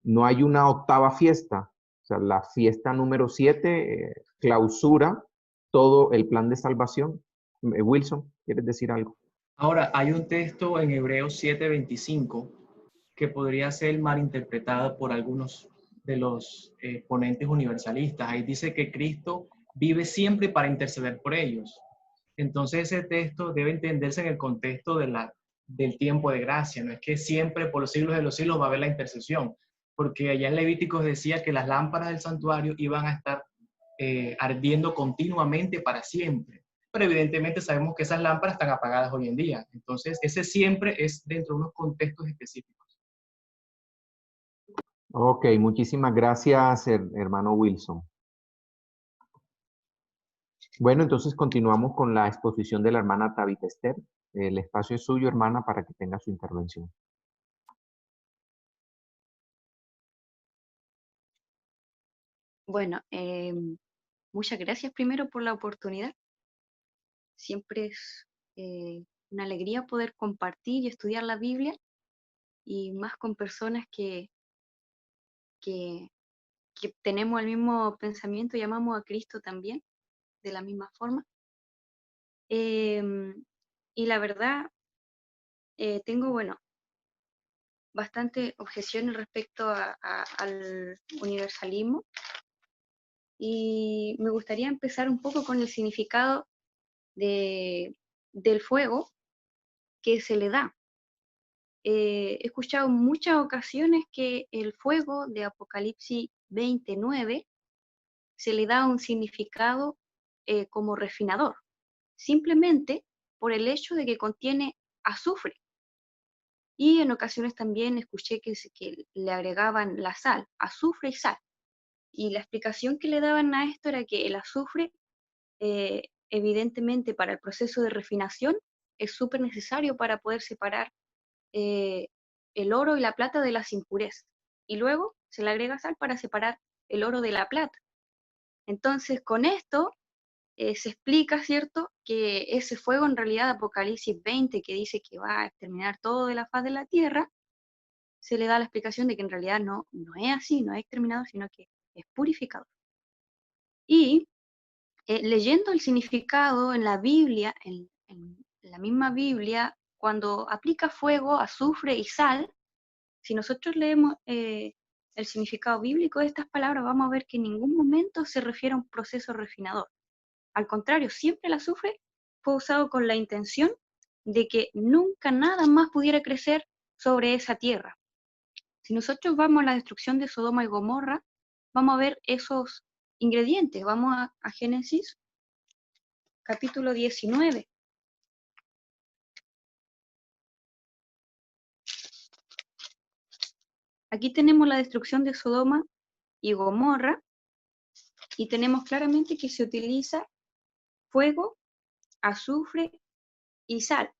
No hay una octava fiesta, o sea, la fiesta número 7 clausura todo el plan de salvación. Wilson, ¿quieres decir algo? Ahora, hay un texto en Hebreos 7:25 que podría ser malinterpretado por algunos de los ponentes universalistas. Ahí dice que Cristo vive siempre para interceder por ellos. Entonces ese texto debe entenderse en el contexto del tiempo de gracia. No es que siempre por los siglos de los siglos va a haber la intercesión, porque allá en Levíticos decía que las lámparas del santuario iban a estar ardiendo continuamente para siempre. Pero evidentemente sabemos que esas lámparas están apagadas hoy en día. Entonces ese siempre es dentro de unos contextos específicos. Ok, muchísimas gracias, hermano Wilson. Bueno, entonces continuamos con la exposición de la hermana Tabitha Esther. El espacio es suyo, hermana, para que tenga su intervención. Bueno, muchas gracias primero por la oportunidad. Siempre es una alegría poder compartir y estudiar la Biblia, y más con personas que tenemos el mismo pensamiento y amamos a Cristo también, de la misma forma. Y la verdad, tengo, bueno, bastante objeciones respecto al universalismo, y me gustaría empezar un poco con el significado del fuego que se le da. He escuchado en muchas ocasiones que el fuego de Apocalipsis 29 se le da un significado como refinador, simplemente por el hecho de que contiene azufre. Y en ocasiones también escuché que le agregaban la sal, azufre y sal. Y la explicación que le daban a esto era que el azufre, evidentemente para el proceso de refinación, es súper necesario para poder separar el oro y la plata de las impurezas. Y luego se le agrega sal para separar el oro de la plata. Entonces, con esto se explica, ¿cierto?, que ese fuego en realidad, Apocalipsis 20, que dice que va a exterminar todo de la faz de la tierra, se le da la explicación de que en realidad no es así, no es exterminador, sino que es purificador. Y leyendo el significado en la Biblia, en la misma Biblia, cuando aplica fuego, azufre y sal, si nosotros leemos el significado bíblico de estas palabras, vamos a ver que en ningún momento se refiere a un proceso refinador. Al contrario, siempre el azufre fue usado con la intención de que nunca nada más pudiera crecer sobre esa tierra. Si nosotros vamos a la destrucción de Sodoma y Gomorra, vamos a ver esos ingredientes. Vamos a Génesis, capítulo 19. Aquí tenemos la destrucción de Sodoma y Gomorra, y tenemos claramente que se utiliza fuego, azufre y sal.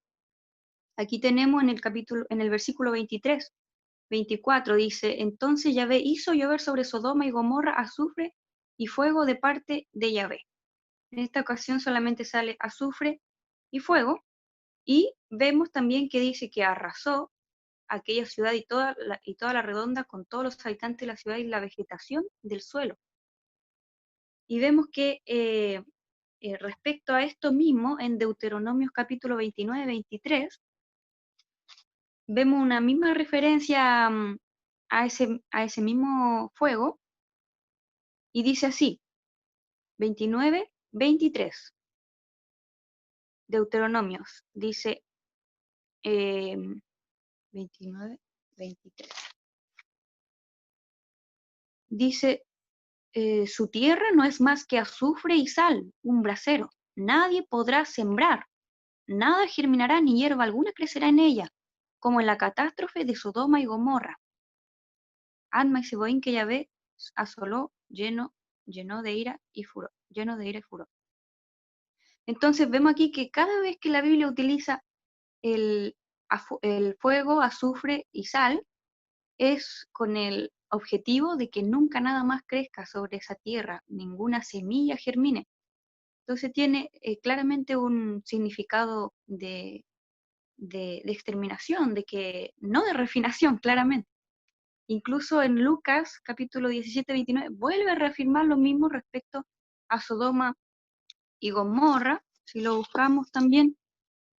Aquí tenemos en el versículo 23, 24, dice, entonces Yahvé hizo llover sobre Sodoma y Gomorra azufre y fuego de parte de Yahvé. En esta ocasión solamente sale azufre y fuego, y vemos también que dice que arrasó aquella ciudad y toda la redonda con todos los habitantes de la ciudad y la vegetación del suelo. Y vemos que respecto a esto mismo, en Deuteronomios capítulo 29, 23, vemos una misma referencia a ese mismo fuego, y dice así, 29, 23, Deuteronomios, dice 29, 23. Dice, su tierra no es más que azufre y sal, un brasero. Nadie podrá sembrar, nada germinará ni hierba alguna crecerá en ella, como en la catástrofe de Sodoma y Gomorra. Adma y Seboín que Yahvé asoló, lleno de ira y furor. Entonces vemos aquí que cada vez que la Biblia utiliza el fuego, azufre y sal, es con el objetivo de que nunca nada más crezca sobre esa tierra, ninguna semilla germine. Entonces tiene claramente un significado de exterminación, no de refinación, claramente. Incluso en Lucas, capítulo 17, 29, vuelve a reafirmar lo mismo respecto a Sodoma y Gomorra. Si lo buscamos también,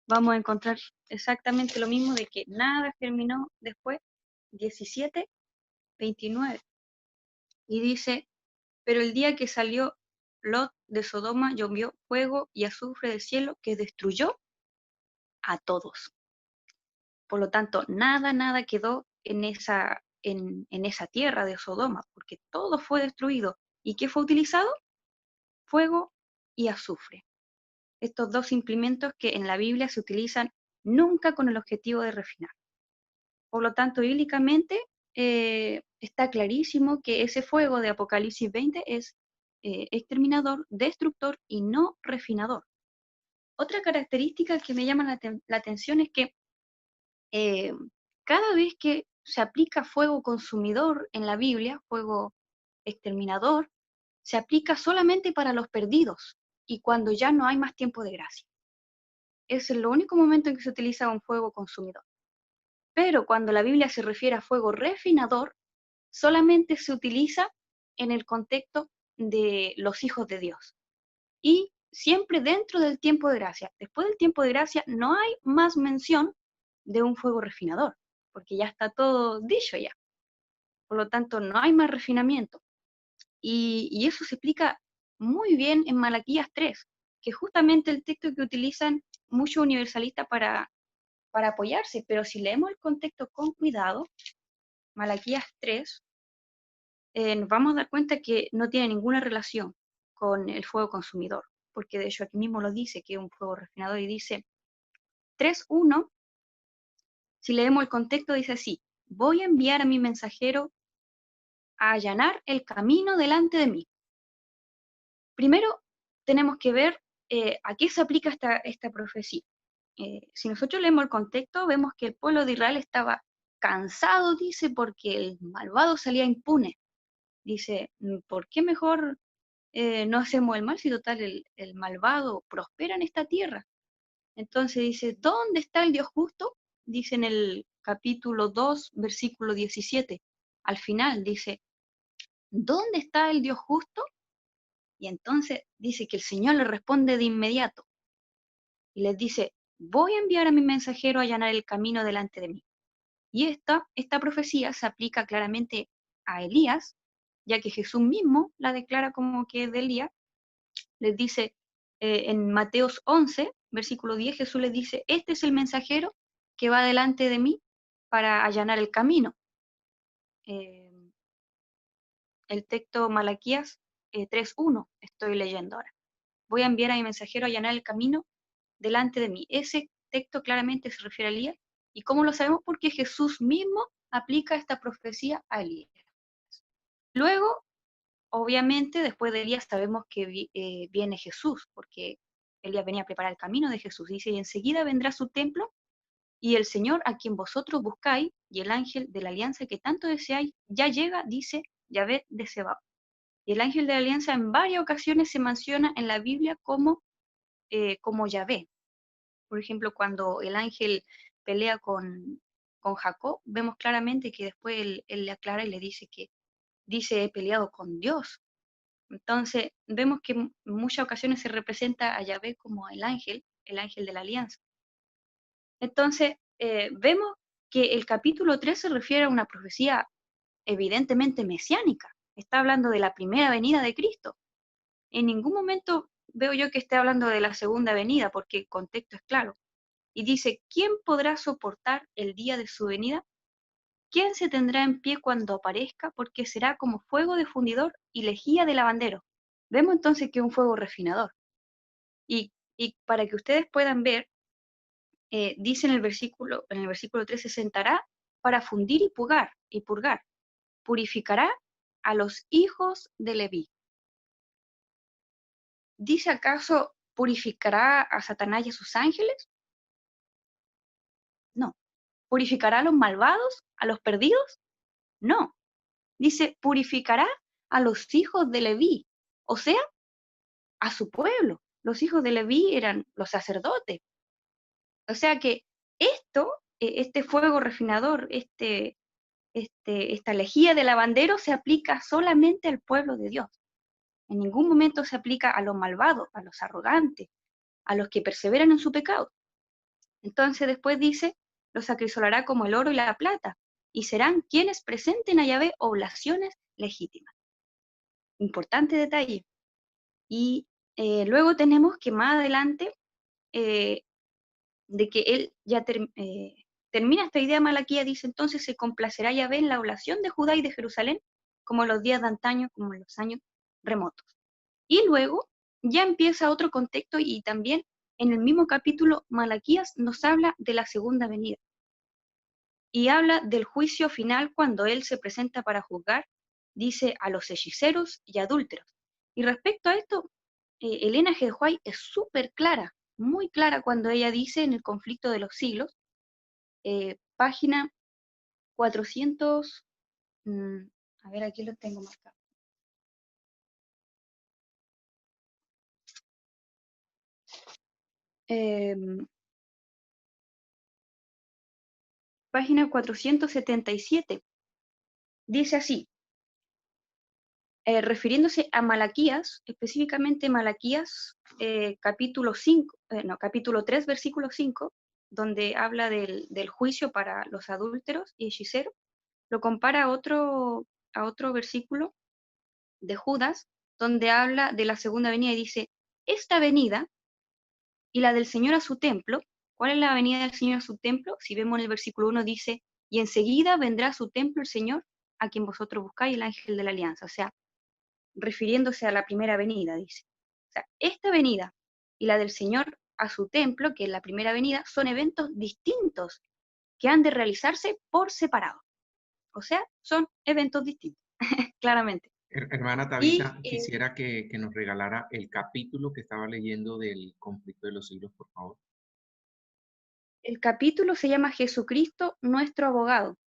vamos a encontrar exactamente lo mismo, de que nada germinó después, 17, 29. Y dice, pero el día que salió Lot de Sodoma, llovió fuego y azufre del cielo que destruyó a todos. Por lo tanto, nada quedó en esa tierra de Sodoma, porque todo fue destruido. ¿Y qué fue utilizado? Fuego y azufre. Estos dos implementos que en la Biblia se utilizan nunca con el objetivo de refinar. Por lo tanto, bíblicamente está clarísimo que ese fuego de Apocalipsis 20 es exterminador, destructor y no refinador. Otra característica que me llama la atención es que cada vez que se aplica fuego consumidor en la Biblia, fuego exterminador, se aplica solamente para los perdidos y cuando ya no hay más tiempo de gracia. Es el único momento en que se utiliza un fuego consumidor. Pero cuando la Biblia se refiere a fuego refinador, solamente se utiliza en el contexto de los hijos de Dios. Y siempre dentro del tiempo de gracia. Después del tiempo de gracia no hay más mención de un fuego refinador, porque ya está todo dicho ya. Por lo tanto, no hay más refinamiento. Y eso se explica muy bien en Malaquías 3, que es justamente el texto que utilizan muchos universalistas para apoyarse, pero si leemos el contexto con cuidado, Malaquías 3, nos vamos a dar cuenta que no tiene ninguna relación con el fuego consumidor, porque de hecho aquí mismo lo dice, que es un fuego refinador, y dice 3.1, si leemos el contexto dice así, voy a enviar a mi mensajero a allanar el camino delante de mí. Primero tenemos que ver a qué se aplica esta profecía. Si nosotros leemos el contexto, vemos que el pueblo de Israel estaba cansado, dice, porque el malvado salía impune. Dice, ¿por qué mejor no hacemos el mal si total el malvado prospera en esta tierra? Entonces dice, ¿dónde está el Dios justo? Dice en el capítulo 2, versículo 17. Al final dice, ¿dónde está el Dios justo? Y entonces dice que el Señor le responde de inmediato y les dice, voy a enviar a mi mensajero a allanar el camino delante de mí. Y esta profecía se aplica claramente a Elías, ya que Jesús mismo la declara como que es de Elías. Les dice en Mateos 11, versículo 10, Jesús les dice, este es el mensajero que va delante de mí para allanar el camino. El texto Malaquías 3:1 estoy leyendo ahora. Voy a enviar a mi mensajero a allanar el camino delante de mí. Ese texto claramente se refiere a Elías. ¿Y cómo lo sabemos? Porque Jesús mismo aplica esta profecía a Elías. Luego, obviamente, después de Elías sabemos que viene Jesús, porque Elías venía a preparar el camino de Jesús. Dice, y enseguida vendrá su templo, y el Señor a quien vosotros buscáis, y el ángel de la alianza que tanto deseáis, ya llega, dice Yahvé de Sebaot. Y el ángel de la alianza en varias ocasiones se menciona en la Biblia como Yahvé. Por ejemplo, cuando el ángel pelea con Jacob, vemos claramente que después él le aclara y le dice he peleado con Dios. Entonces, vemos que en muchas ocasiones se representa a Yahvé como el ángel de la alianza. Entonces, vemos que el capítulo 3 se refiere a una profecía evidentemente mesiánica. Está hablando de la primera venida de Cristo. En ningún momento veo yo que esté hablando de la segunda venida, porque el contexto es claro. Y dice, ¿quién podrá soportar el día de su venida? ¿Quién se tendrá en pie cuando aparezca? Porque será como fuego de fundidor y lejía de lavandero. Vemos entonces que es un fuego refinador. Y para que ustedes puedan ver, dice en el versículo 3, se sentará para fundir y purgar. Purificará a los hijos de Leví. ¿Dice acaso purificará a Satanás y a sus ángeles? No. ¿Purificará a los malvados, a los perdidos? No. Dice, purificará a los hijos de Leví, o sea, a su pueblo. Los hijos de Leví eran los sacerdotes. O sea que este fuego refinador, esta lejía de lavandero se aplica solamente al pueblo de Dios. En ningún momento se aplica a los malvados, a los arrogantes, a los que perseveran en su pecado. Entonces después dice, los acrisolará como el oro y la plata, y serán quienes presenten a Yahvé oblaciones legítimas. Importante detalle. Y luego tenemos que más adelante, de que él ya termina esta idea Malaquía, dice, entonces se complacerá Yahvé en la oblación de Judá y de Jerusalén, como en los días de antaño, como en los años remotos. Y luego ya empieza otro contexto y también en el mismo capítulo Malaquías nos habla de la segunda venida. Y habla del juicio final cuando él se presenta para juzgar, dice, a los hechiceros y adúlteros. Y respecto a esto, Elena G. de White es súper clara, muy clara cuando ella dice en el conflicto de los siglos, página 400, a ver, aquí lo tengo marcado. Página 477, dice así, refiriéndose a Malaquías, específicamente Malaquías capítulo 3, versículo 5, donde habla del juicio para los adúlteros y hechiceros, lo compara a otro versículo de Judas, donde habla de la segunda venida y dice, esta venida y la del Señor a su templo. ¿Cuál es la venida del Señor a su templo? Si vemos en el versículo 1 dice, y enseguida vendrá a su templo el Señor a quien vosotros buscáis, el ángel de la alianza. O sea, refiriéndose a la primera venida, dice. O sea, esta venida y la del Señor a su templo, que es la primera venida, son eventos distintos que han de realizarse por separado. O sea, son eventos distintos, claramente. Hermana Tabita, quisiera que nos regalara el capítulo que estaba leyendo del conflicto de los siglos, por favor. El capítulo se llama Jesucristo, nuestro abogado.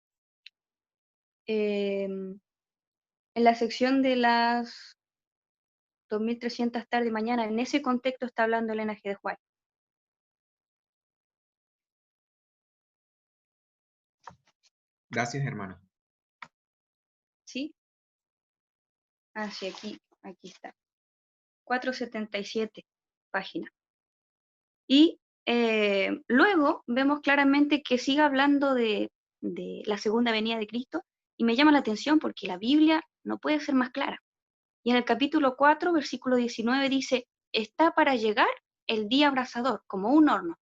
En la sección de las 2300 tarde y mañana, en ese contexto está hablando Elena G. de White. Gracias, hermana. ¿Sí? Ah, sí, aquí está. 477, página. Y luego vemos claramente que sigue hablando de la segunda venida de Cristo, y me llama la atención porque la Biblia no puede ser más clara. Y en el capítulo 4, versículo 19 dice, está para llegar el día abrasador, como un horno.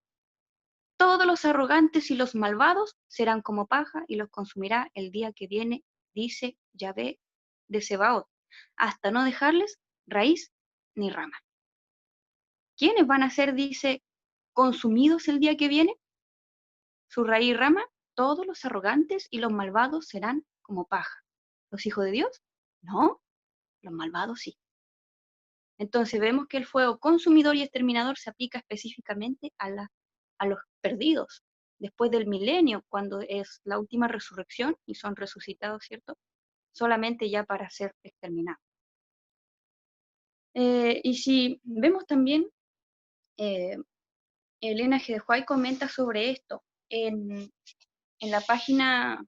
Todos los arrogantes y los malvados serán como paja y los consumirá el día que viene, dice Yahvé de Sebaot, hasta no dejarles raíz ni rama. ¿Quiénes van a ser, dice, consumidos el día que viene? Su raíz y rama, todos los arrogantes y los malvados serán como paja. ¿Los hijos de Dios? No, los malvados sí. Entonces vemos que el fuego consumidor y exterminador se aplica específicamente a los perdidos, después del milenio, cuando es la última resurrección y son resucitados, ¿cierto? Solamente ya para ser exterminados. Y si vemos también, Elena G. de White comenta sobre esto en la página,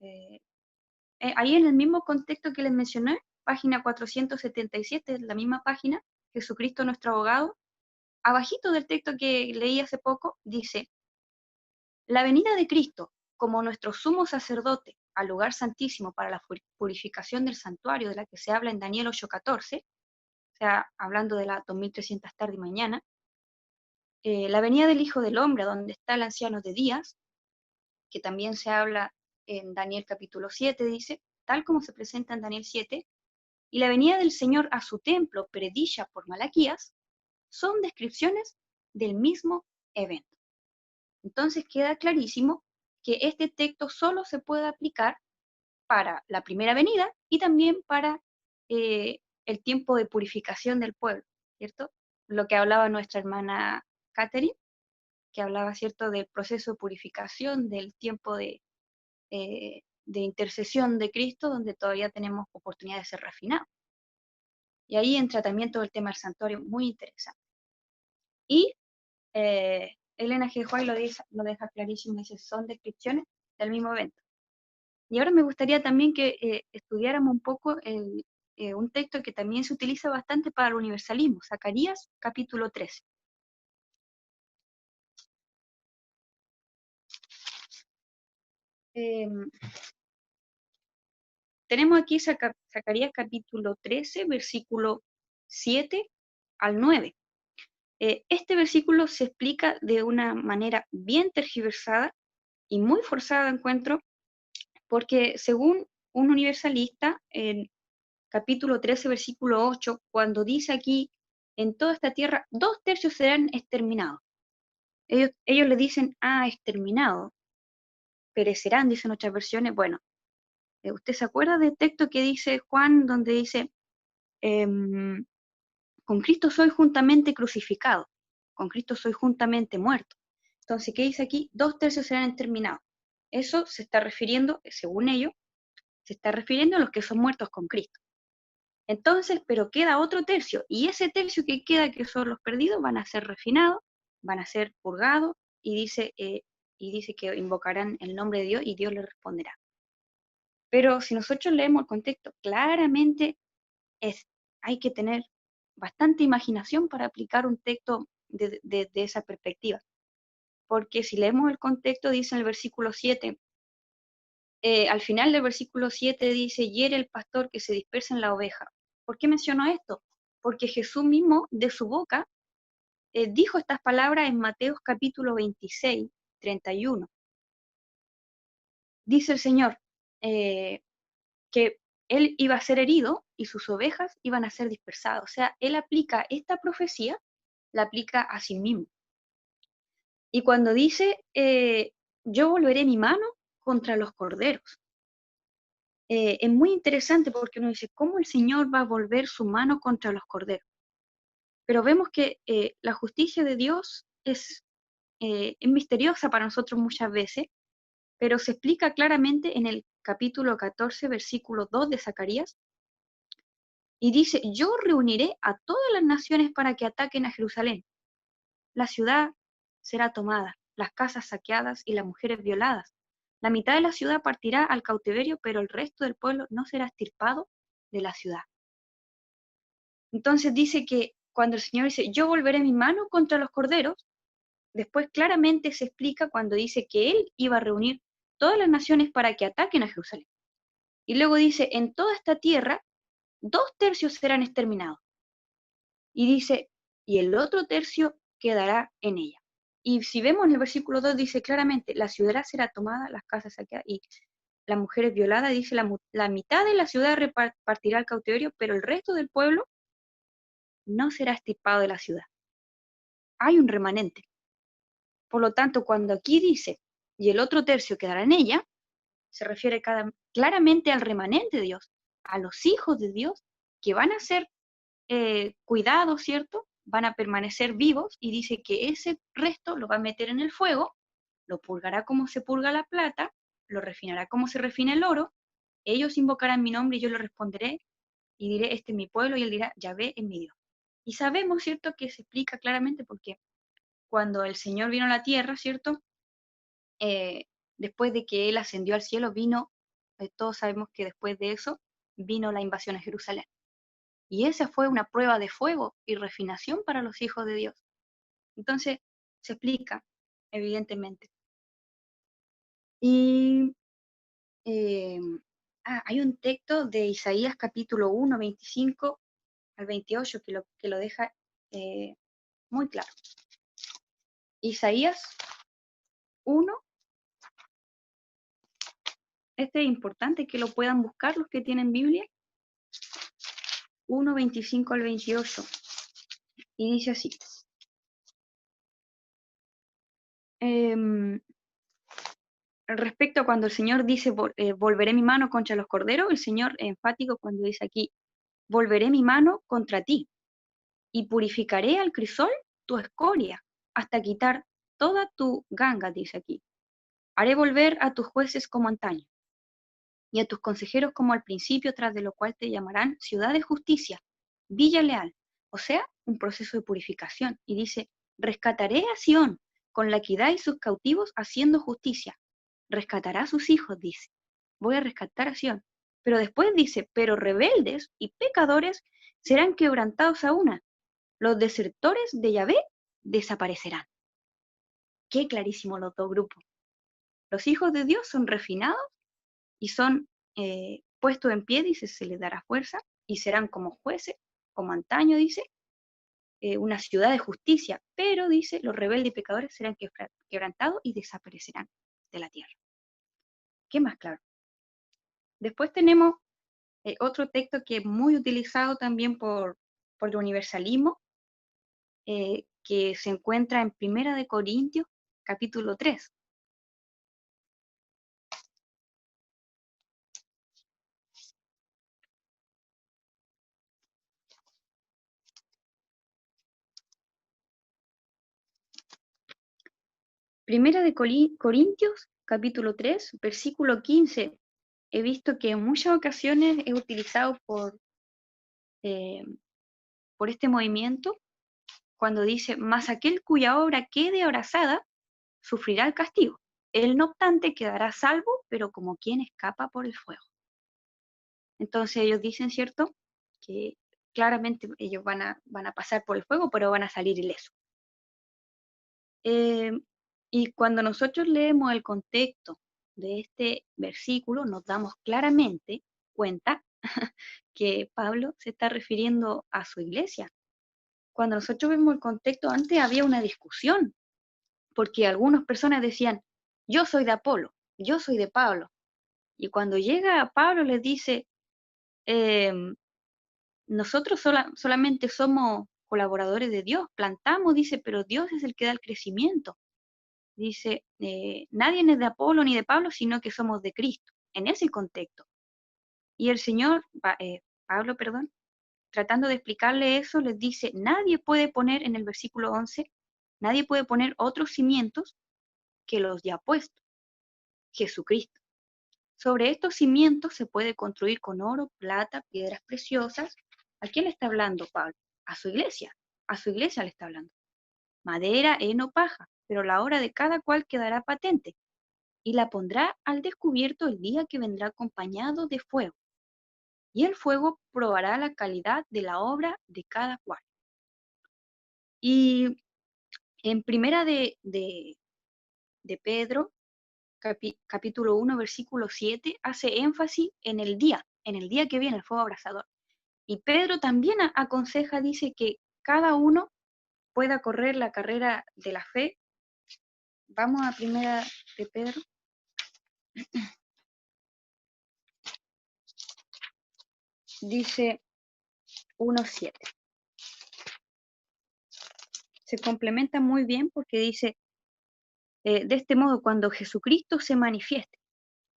ahí en el mismo contexto que les mencioné, página 477, la misma página, Jesucristo nuestro abogado, abajito del texto que leí hace poco, dice, la venida de Cristo como nuestro sumo sacerdote al lugar santísimo para la purificación del santuario de la que se habla en Daniel 8:14, o sea, hablando de las 2300 tarde y mañana, la venida del Hijo del Hombre, donde está el anciano de días, que también se habla en Daniel capítulo 7, dice, tal como se presenta en Daniel 7, y la venida del Señor a su templo, predicha por Malaquías, son descripciones del mismo evento. Entonces queda clarísimo que este texto solo se puede aplicar para la primera venida y también para el tiempo de purificación del pueblo, ¿cierto? Lo que hablaba nuestra hermana Catherine, que hablaba, ¿cierto?, del proceso de purificación, del tiempo de intercesión de Cristo, donde todavía tenemos oportunidad de ser refinados. Y ahí entra también todo el tema del santuario, muy interesante. Y Elena G. White lo deja clarísimo, dice, son descripciones del mismo evento. Y ahora me gustaría también que estudiáramos un poco un texto que también se utiliza bastante para el universalismo, Zacarías capítulo 13. Tenemos aquí Zacarías capítulo 13, versículo 7 al 9. Este versículo se explica de una manera bien tergiversada y muy forzada, encuentro, porque según un universalista, en capítulo 13, versículo 8, cuando dice aquí, en toda esta tierra, 2/3 serán exterminados. Ellos le dicen, exterminado, perecerán, dicen otras versiones. Bueno, ¿usted se acuerda del texto que dice Juan, donde dice, con Cristo soy juntamente crucificado, con Cristo soy juntamente muerto? Entonces, ¿qué dice aquí? 2/3 serán exterminados. Eso se está refiriendo, según ellos, se está refiriendo a los que son muertos con Cristo. Entonces, pero queda otro tercio, y ese tercio que queda, que son los perdidos, van a ser refinados, van a ser purgados, y dice que invocarán el nombre de Dios y Dios les responderá. Pero si nosotros leemos el contexto, claramente hay que tener bastante imaginación para aplicar un texto de esa perspectiva. Porque si leemos el contexto, dice en el versículo 7, al final del versículo 7 dice, hiere el pastor que se dispersa en la oveja. ¿Por qué menciono esto? Porque Jesús mismo, de su boca, dijo estas palabras en Mateo capítulo 26, 31. Dice el Señor que Él iba a ser herido y sus ovejas iban a ser dispersadas. O sea, Él aplica esta profecía, la aplica a sí mismo. Y cuando dice, yo volveré mi mano contra los corderos. Es muy interesante porque uno dice, ¿cómo el Señor va a volver su mano contra los corderos? Pero vemos que la justicia de Dios es misteriosa para nosotros muchas veces, pero se explica claramente en el capítulo 14, versículo 2 de Zacarías, y dice, yo reuniré a todas las naciones para que ataquen a Jerusalén. La ciudad será tomada, las casas saqueadas y las mujeres violadas. La mitad de la ciudad partirá al cautiverio, pero el resto del pueblo no será extirpado de la ciudad. Entonces dice que cuando el Señor dice, yo volveré mi mano contra los corderos, después claramente se explica cuando dice que Él iba a reunir todas las naciones para que ataquen a Jerusalén. Y luego dice, en toda esta tierra, 2/3 serán exterminados. Y dice, y el otro tercio quedará en ella. Y si vemos en el versículo 2, dice claramente, la ciudad será tomada, las casas saqueadas, y las mujeres violadas, dice, la mitad de la ciudad repartirá al cautiverio, pero el resto del pueblo no será extirpado de la ciudad. Hay un remanente. Por lo tanto, cuando aquí dice, y el otro tercio quedará en ella, se refiere claramente al remanente de Dios, a los hijos de Dios que van a ser cuidados, ¿cierto? Van a permanecer vivos, y dice que ese resto lo va a meter en el fuego, lo purgará como se purga la plata, lo refinará como se refina el oro, ellos invocarán mi nombre y yo le responderé, y diré, este es mi pueblo, y él dirá, Yahvé es mi Dios. Y sabemos, ¿cierto?, que se explica claramente porque cuando el Señor vino a la tierra, ¿cierto?, después de que Él ascendió al cielo, vino, todos sabemos que después de eso, vino la invasión a Jerusalén. Y esa fue una prueba de fuego y refinación para los hijos de Dios. Entonces, se explica, evidentemente. Y hay un texto de Isaías capítulo 1, 25 al 28, que lo deja muy claro. Isaías 1, este es importante que lo puedan buscar los que tienen Biblia. 1, 25 al 28. Y dice así. Respecto a cuando el Señor dice, volveré mi mano contra los corderos, el Señor es enfático cuando dice aquí, volveré mi mano contra ti, y purificaré al crisol tu escoria, hasta quitar toda tu ganga, dice aquí. Haré volver a tus jueces como antaño, y a tus consejeros como al principio, tras de lo cual te llamarán ciudad de justicia, villa leal, o sea, un proceso de purificación. Y dice, rescataré a Sión con la equidad y sus cautivos haciendo justicia. Rescatará a sus hijos, dice. Voy a rescatar a Sión. Pero después dice, pero rebeldes y pecadores serán quebrantados a una. Los desertores de Yahvé desaparecerán. Qué clarísimo los dos grupos. Los hijos de Dios son refinados y son puestos en pie, dice, se les dará fuerza, y serán como jueces, como antaño, dice, una ciudad de justicia, pero, dice, los rebeldes y pecadores serán quebrantados y desaparecerán de la tierra. ¿Qué más claro? Después tenemos otro texto que es muy utilizado también por el universalismo, que se encuentra en 1 Corintios, capítulo 3. Primera de Corintios, capítulo 3, versículo 15. He visto que en muchas ocasiones es utilizado por este movimiento, cuando dice, mas aquel cuya obra quede abrazada, sufrirá el castigo. Él, no obstante, quedará salvo, pero como quien escapa por el fuego. Entonces ellos dicen, ¿cierto?, que claramente ellos van a pasar por el fuego, pero van a salir ilesos. Y cuando nosotros leemos el contexto de este versículo, nos damos claramente cuenta que Pablo se está refiriendo a su iglesia. Cuando nosotros vemos el contexto, antes había una discusión, porque algunas personas decían, yo soy de Apolo, yo soy de Pablo. Y cuando llega Pablo les dice, nosotros solamente somos colaboradores de Dios, plantamos, dice, pero Dios es el que da el crecimiento. Dice, nadie es de Apolo ni de Pablo, sino que somos de Cristo, en ese contexto. Y el Señor, Pablo, tratando de explicarle eso, les dice, nadie puede poner, en el versículo 11, nadie puede poner otros cimientos que los ya puestos, Jesucristo. Sobre estos cimientos se puede construir con oro, plata, piedras preciosas. ¿A quién le está hablando Pablo? A su iglesia le está hablando. Madera, heno, paja, pero la obra de cada cual quedará patente, y la pondrá al descubierto el día que vendrá acompañado de fuego. Y el fuego probará la calidad de la obra de cada cual. Y en primera de Pedro, capítulo 1, versículo 7, hace énfasis en el día que viene el fuego abrasador. Y Pedro también aconseja, dice que cada uno pueda correr la carrera de la fe. Vamos a primera de Pedro. Dice 1:7. Se complementa muy bien porque dice, de este modo, cuando Jesucristo se manifieste,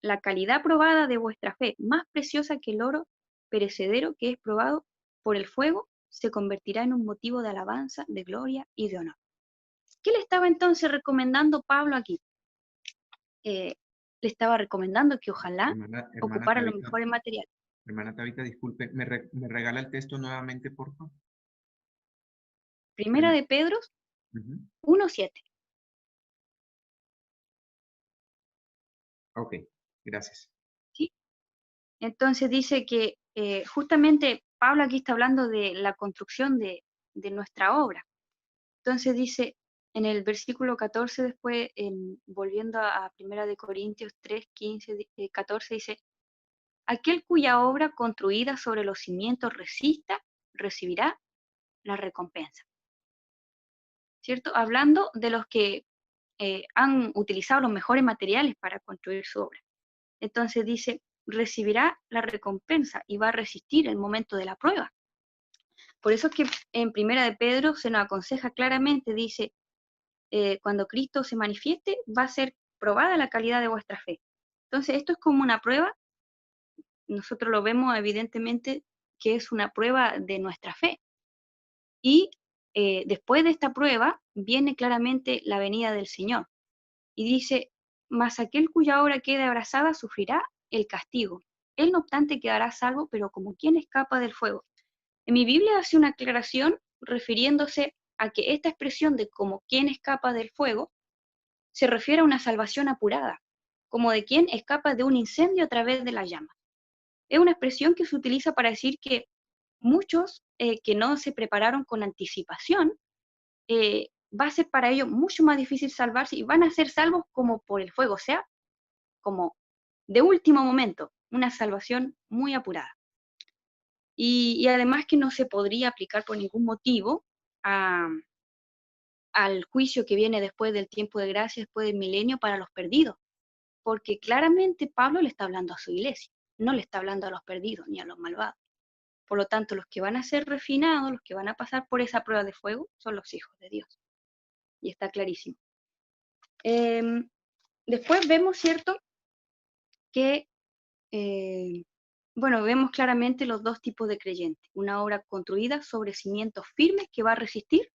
la calidad probada de vuestra fe, más preciosa que el oro perecedero que es probado por el fuego, se convertirá en un motivo de alabanza, de gloria y de honor. ¿Qué le estaba entonces recomendando Pablo aquí? Le estaba recomendando que ojalá Hermana ocupara los Tabita, mejores materiales. hermana Tabita, disculpe, ¿me regala el texto nuevamente, por favor? Primera de Pedro Ujú. 1:7. Ok, gracias. ¿Sí? Entonces dice que justamente Pablo aquí está hablando de la construcción de nuestra obra. Entonces dice en el versículo 14, después, volviendo a Primera de Corintios 3, 15, 14, dice, aquel cuya obra construida sobre los cimientos resista, recibirá la recompensa. ¿Cierto? Hablando de los que han utilizado los mejores materiales para construir su obra. Entonces dice, recibirá la recompensa y va a resistir el momento de la prueba. Por eso es que en Primera de Pedro se nos aconseja claramente, dice, cuando Cristo se manifieste, va a ser probada la calidad de vuestra fe. Entonces, esto es como una prueba, nosotros lo vemos evidentemente que es una prueba de nuestra fe. Y después de esta prueba viene claramente la venida del Señor. Y dice, mas aquel cuya obra quede abrazada sufrirá el castigo. Él no obstante quedará salvo, pero como quien escapa del fuego. En mi Biblia hace una aclaración refiriéndose a que esta expresión de como quien escapa del fuego se refiere a una salvación apurada, como de quien escapa de un incendio a través de las llamas. Es una expresión que se utiliza para decir que muchos que no se prepararon con anticipación, va a ser para ellos mucho más difícil salvarse y van a ser salvos como por el fuego, o sea, como de último momento, una salvación muy apurada. Y además que no se podría aplicar por ningún motivo al juicio que viene después del tiempo de gracia, después del milenio para los perdidos, porque claramente Pablo le está hablando a su iglesia, no le está hablando a los perdidos ni a los malvados. Por lo tanto, los que van a ser refinados, los que van a pasar por esa prueba de fuego, son los hijos de Dios. Y está clarísimo. Después vemos, ¿cierto?, que, bueno, vemos claramente los dos tipos de creyentes. Una obra construida sobre cimientos firmes que va a resistir,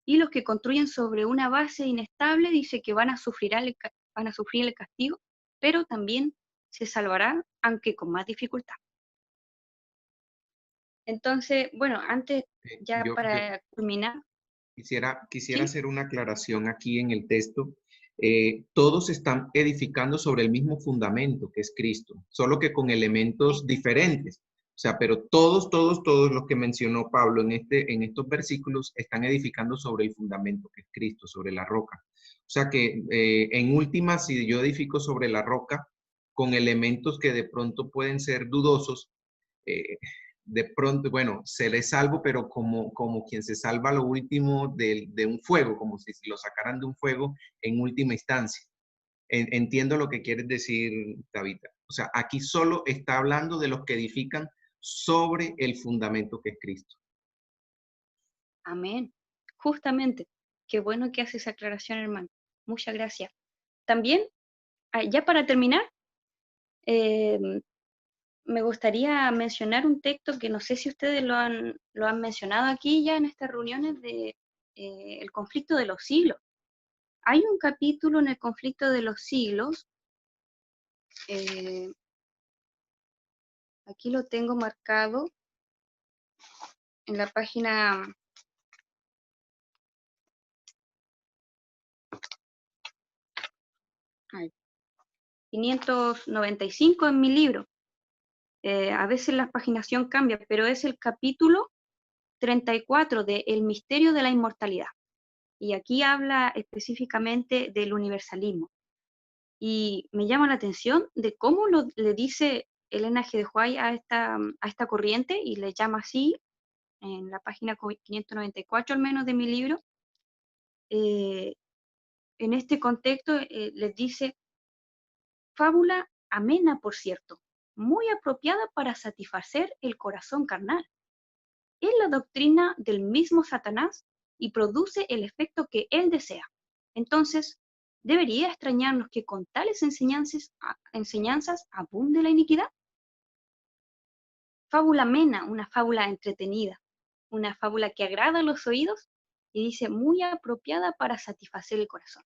y los que construyen sobre una base inestable, dice que van a sufrir el castigo, pero también se salvarán, aunque con más dificultad. Entonces, bueno, antes, ya Yo para culminar. quisiera ¿Sí? hacer una aclaración aquí en el texto. Todos están edificando sobre el mismo fundamento que es Cristo, solo que con elementos diferentes. O sea, pero todos los que mencionó Pablo en estos versículos están edificando sobre el fundamento que es Cristo, sobre la roca. O sea que en última, si yo edifico sobre la roca con elementos que de pronto pueden ser dudosos, de pronto, bueno, seré salvo, pero como quien se salva lo último de un fuego, como si lo sacaran de un fuego en última instancia. Entiendo lo que quieres decir, Tabita. O sea, aquí solo está hablando de los que edifican sobre el fundamento que es Cristo. Amén. Justamente. Qué bueno que hace esa aclaración, hermano. Muchas gracias. También, ya para terminar, me gustaría mencionar un texto que no sé si ustedes lo han mencionado aquí ya en estas reuniones de el conflicto de los siglos. Hay un capítulo en el conflicto de los siglos, aquí lo tengo marcado en la página 595 en mi libro. A veces la paginación cambia, pero es el capítulo 34 de El misterio de la inmortalidad. Y aquí habla específicamente del universalismo. Y me llama la atención de cómo le dice Elena G. de White a esta corriente, y le llama así en la página 594 al menos de mi libro. En este contexto les dice: fábula amena, por cierto, muy apropiada para satisfacer el corazón carnal. Es la doctrina del mismo Satanás y produce el efecto que él desea. Entonces, ¿debería extrañarnos que con tales enseñanzas abunde la iniquidad? Fábula amena, una fábula entretenida, una fábula que agrada a los oídos, y dice muy apropiada para satisfacer el corazón.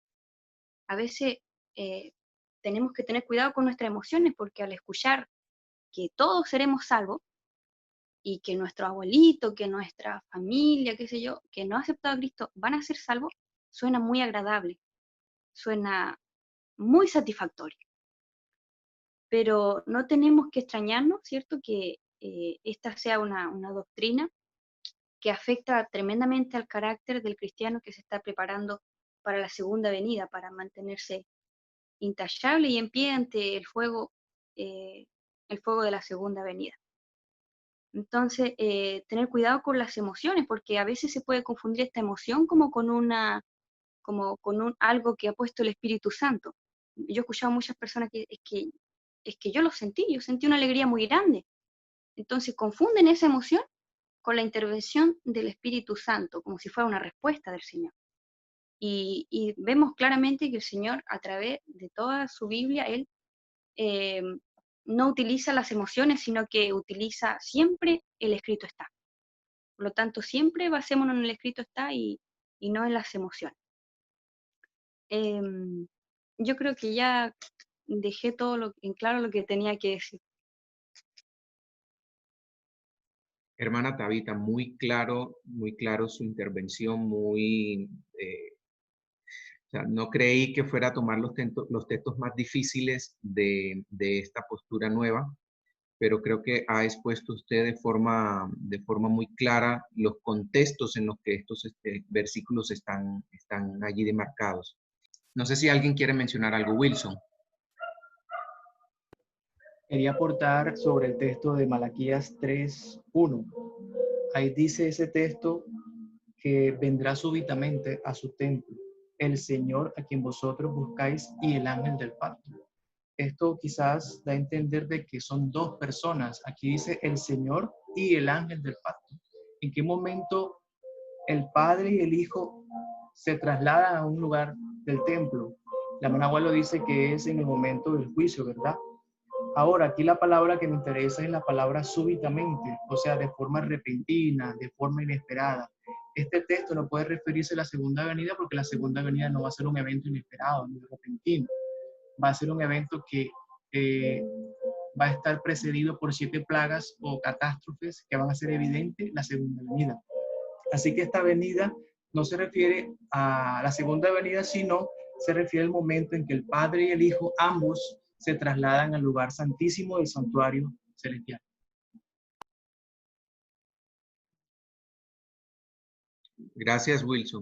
A veces tenemos que tener cuidado con nuestras emociones, porque al escuchar que todos seremos salvos, y que nuestro abuelito, que nuestra familia, qué sé yo, que no ha aceptado a Cristo, van a ser salvos, suena muy agradable, suena muy satisfactorio. Pero no tenemos que extrañarnos, ¿cierto?, que esta sea una doctrina que afecta tremendamente al carácter del cristiano que se está preparando para la segunda venida, para mantenerse intachable y en pie ante el fuego de la segunda venida. Entonces, tener cuidado con las emociones, porque a veces se puede confundir esta emoción como con algo que ha puesto el Espíritu Santo. Yo he escuchado a muchas personas que es que yo sentí una alegría muy grande. Entonces confunden esa emoción con la intervención del Espíritu Santo, como si fuera una respuesta del Señor. Y vemos claramente que el Señor, a través de toda su Biblia, Él no utiliza las emociones, sino que utiliza siempre el escrito está. Por lo tanto, siempre basémonos en el escrito está y no en las emociones. Yo creo que ya dejé todo en claro lo que tenía que decir. Hermana Tabita, muy claro su intervención, o sea, no creí que fuera a tomar los textos más difíciles de esta postura nueva, pero creo que ha expuesto usted de forma muy clara los contextos en los que estos versículos están allí demarcados. No sé si alguien quiere mencionar algo, Wilson. Quería aportar sobre el texto de Malaquías 3:1. Ahí dice ese texto que vendrá súbitamente a su templo el Señor a quien vosotros buscáis y el ángel del pacto. Esto quizás da a entender de que son dos personas. Aquí dice el Señor y el ángel del pacto. ¿En qué momento el Padre y el Hijo se trasladan a un lugar del templo? La hermana Abuelo dice que es en el momento del juicio, ¿verdad? Ahora, aquí la palabra que me interesa es la palabra súbitamente, o sea, de forma repentina, de forma inesperada. Este texto no puede referirse a la segunda venida, porque la segunda venida no va a ser un evento inesperado ni repentino. Va a ser un evento que va a estar precedido por 7 plagas o catástrofes que van a ser evidentes la segunda venida. Así que esta venida no se refiere a la segunda venida, sino se refiere al momento en que el Padre y el Hijo, ambos, se trasladan al lugar santísimo del santuario celestial. Gracias, Wilson.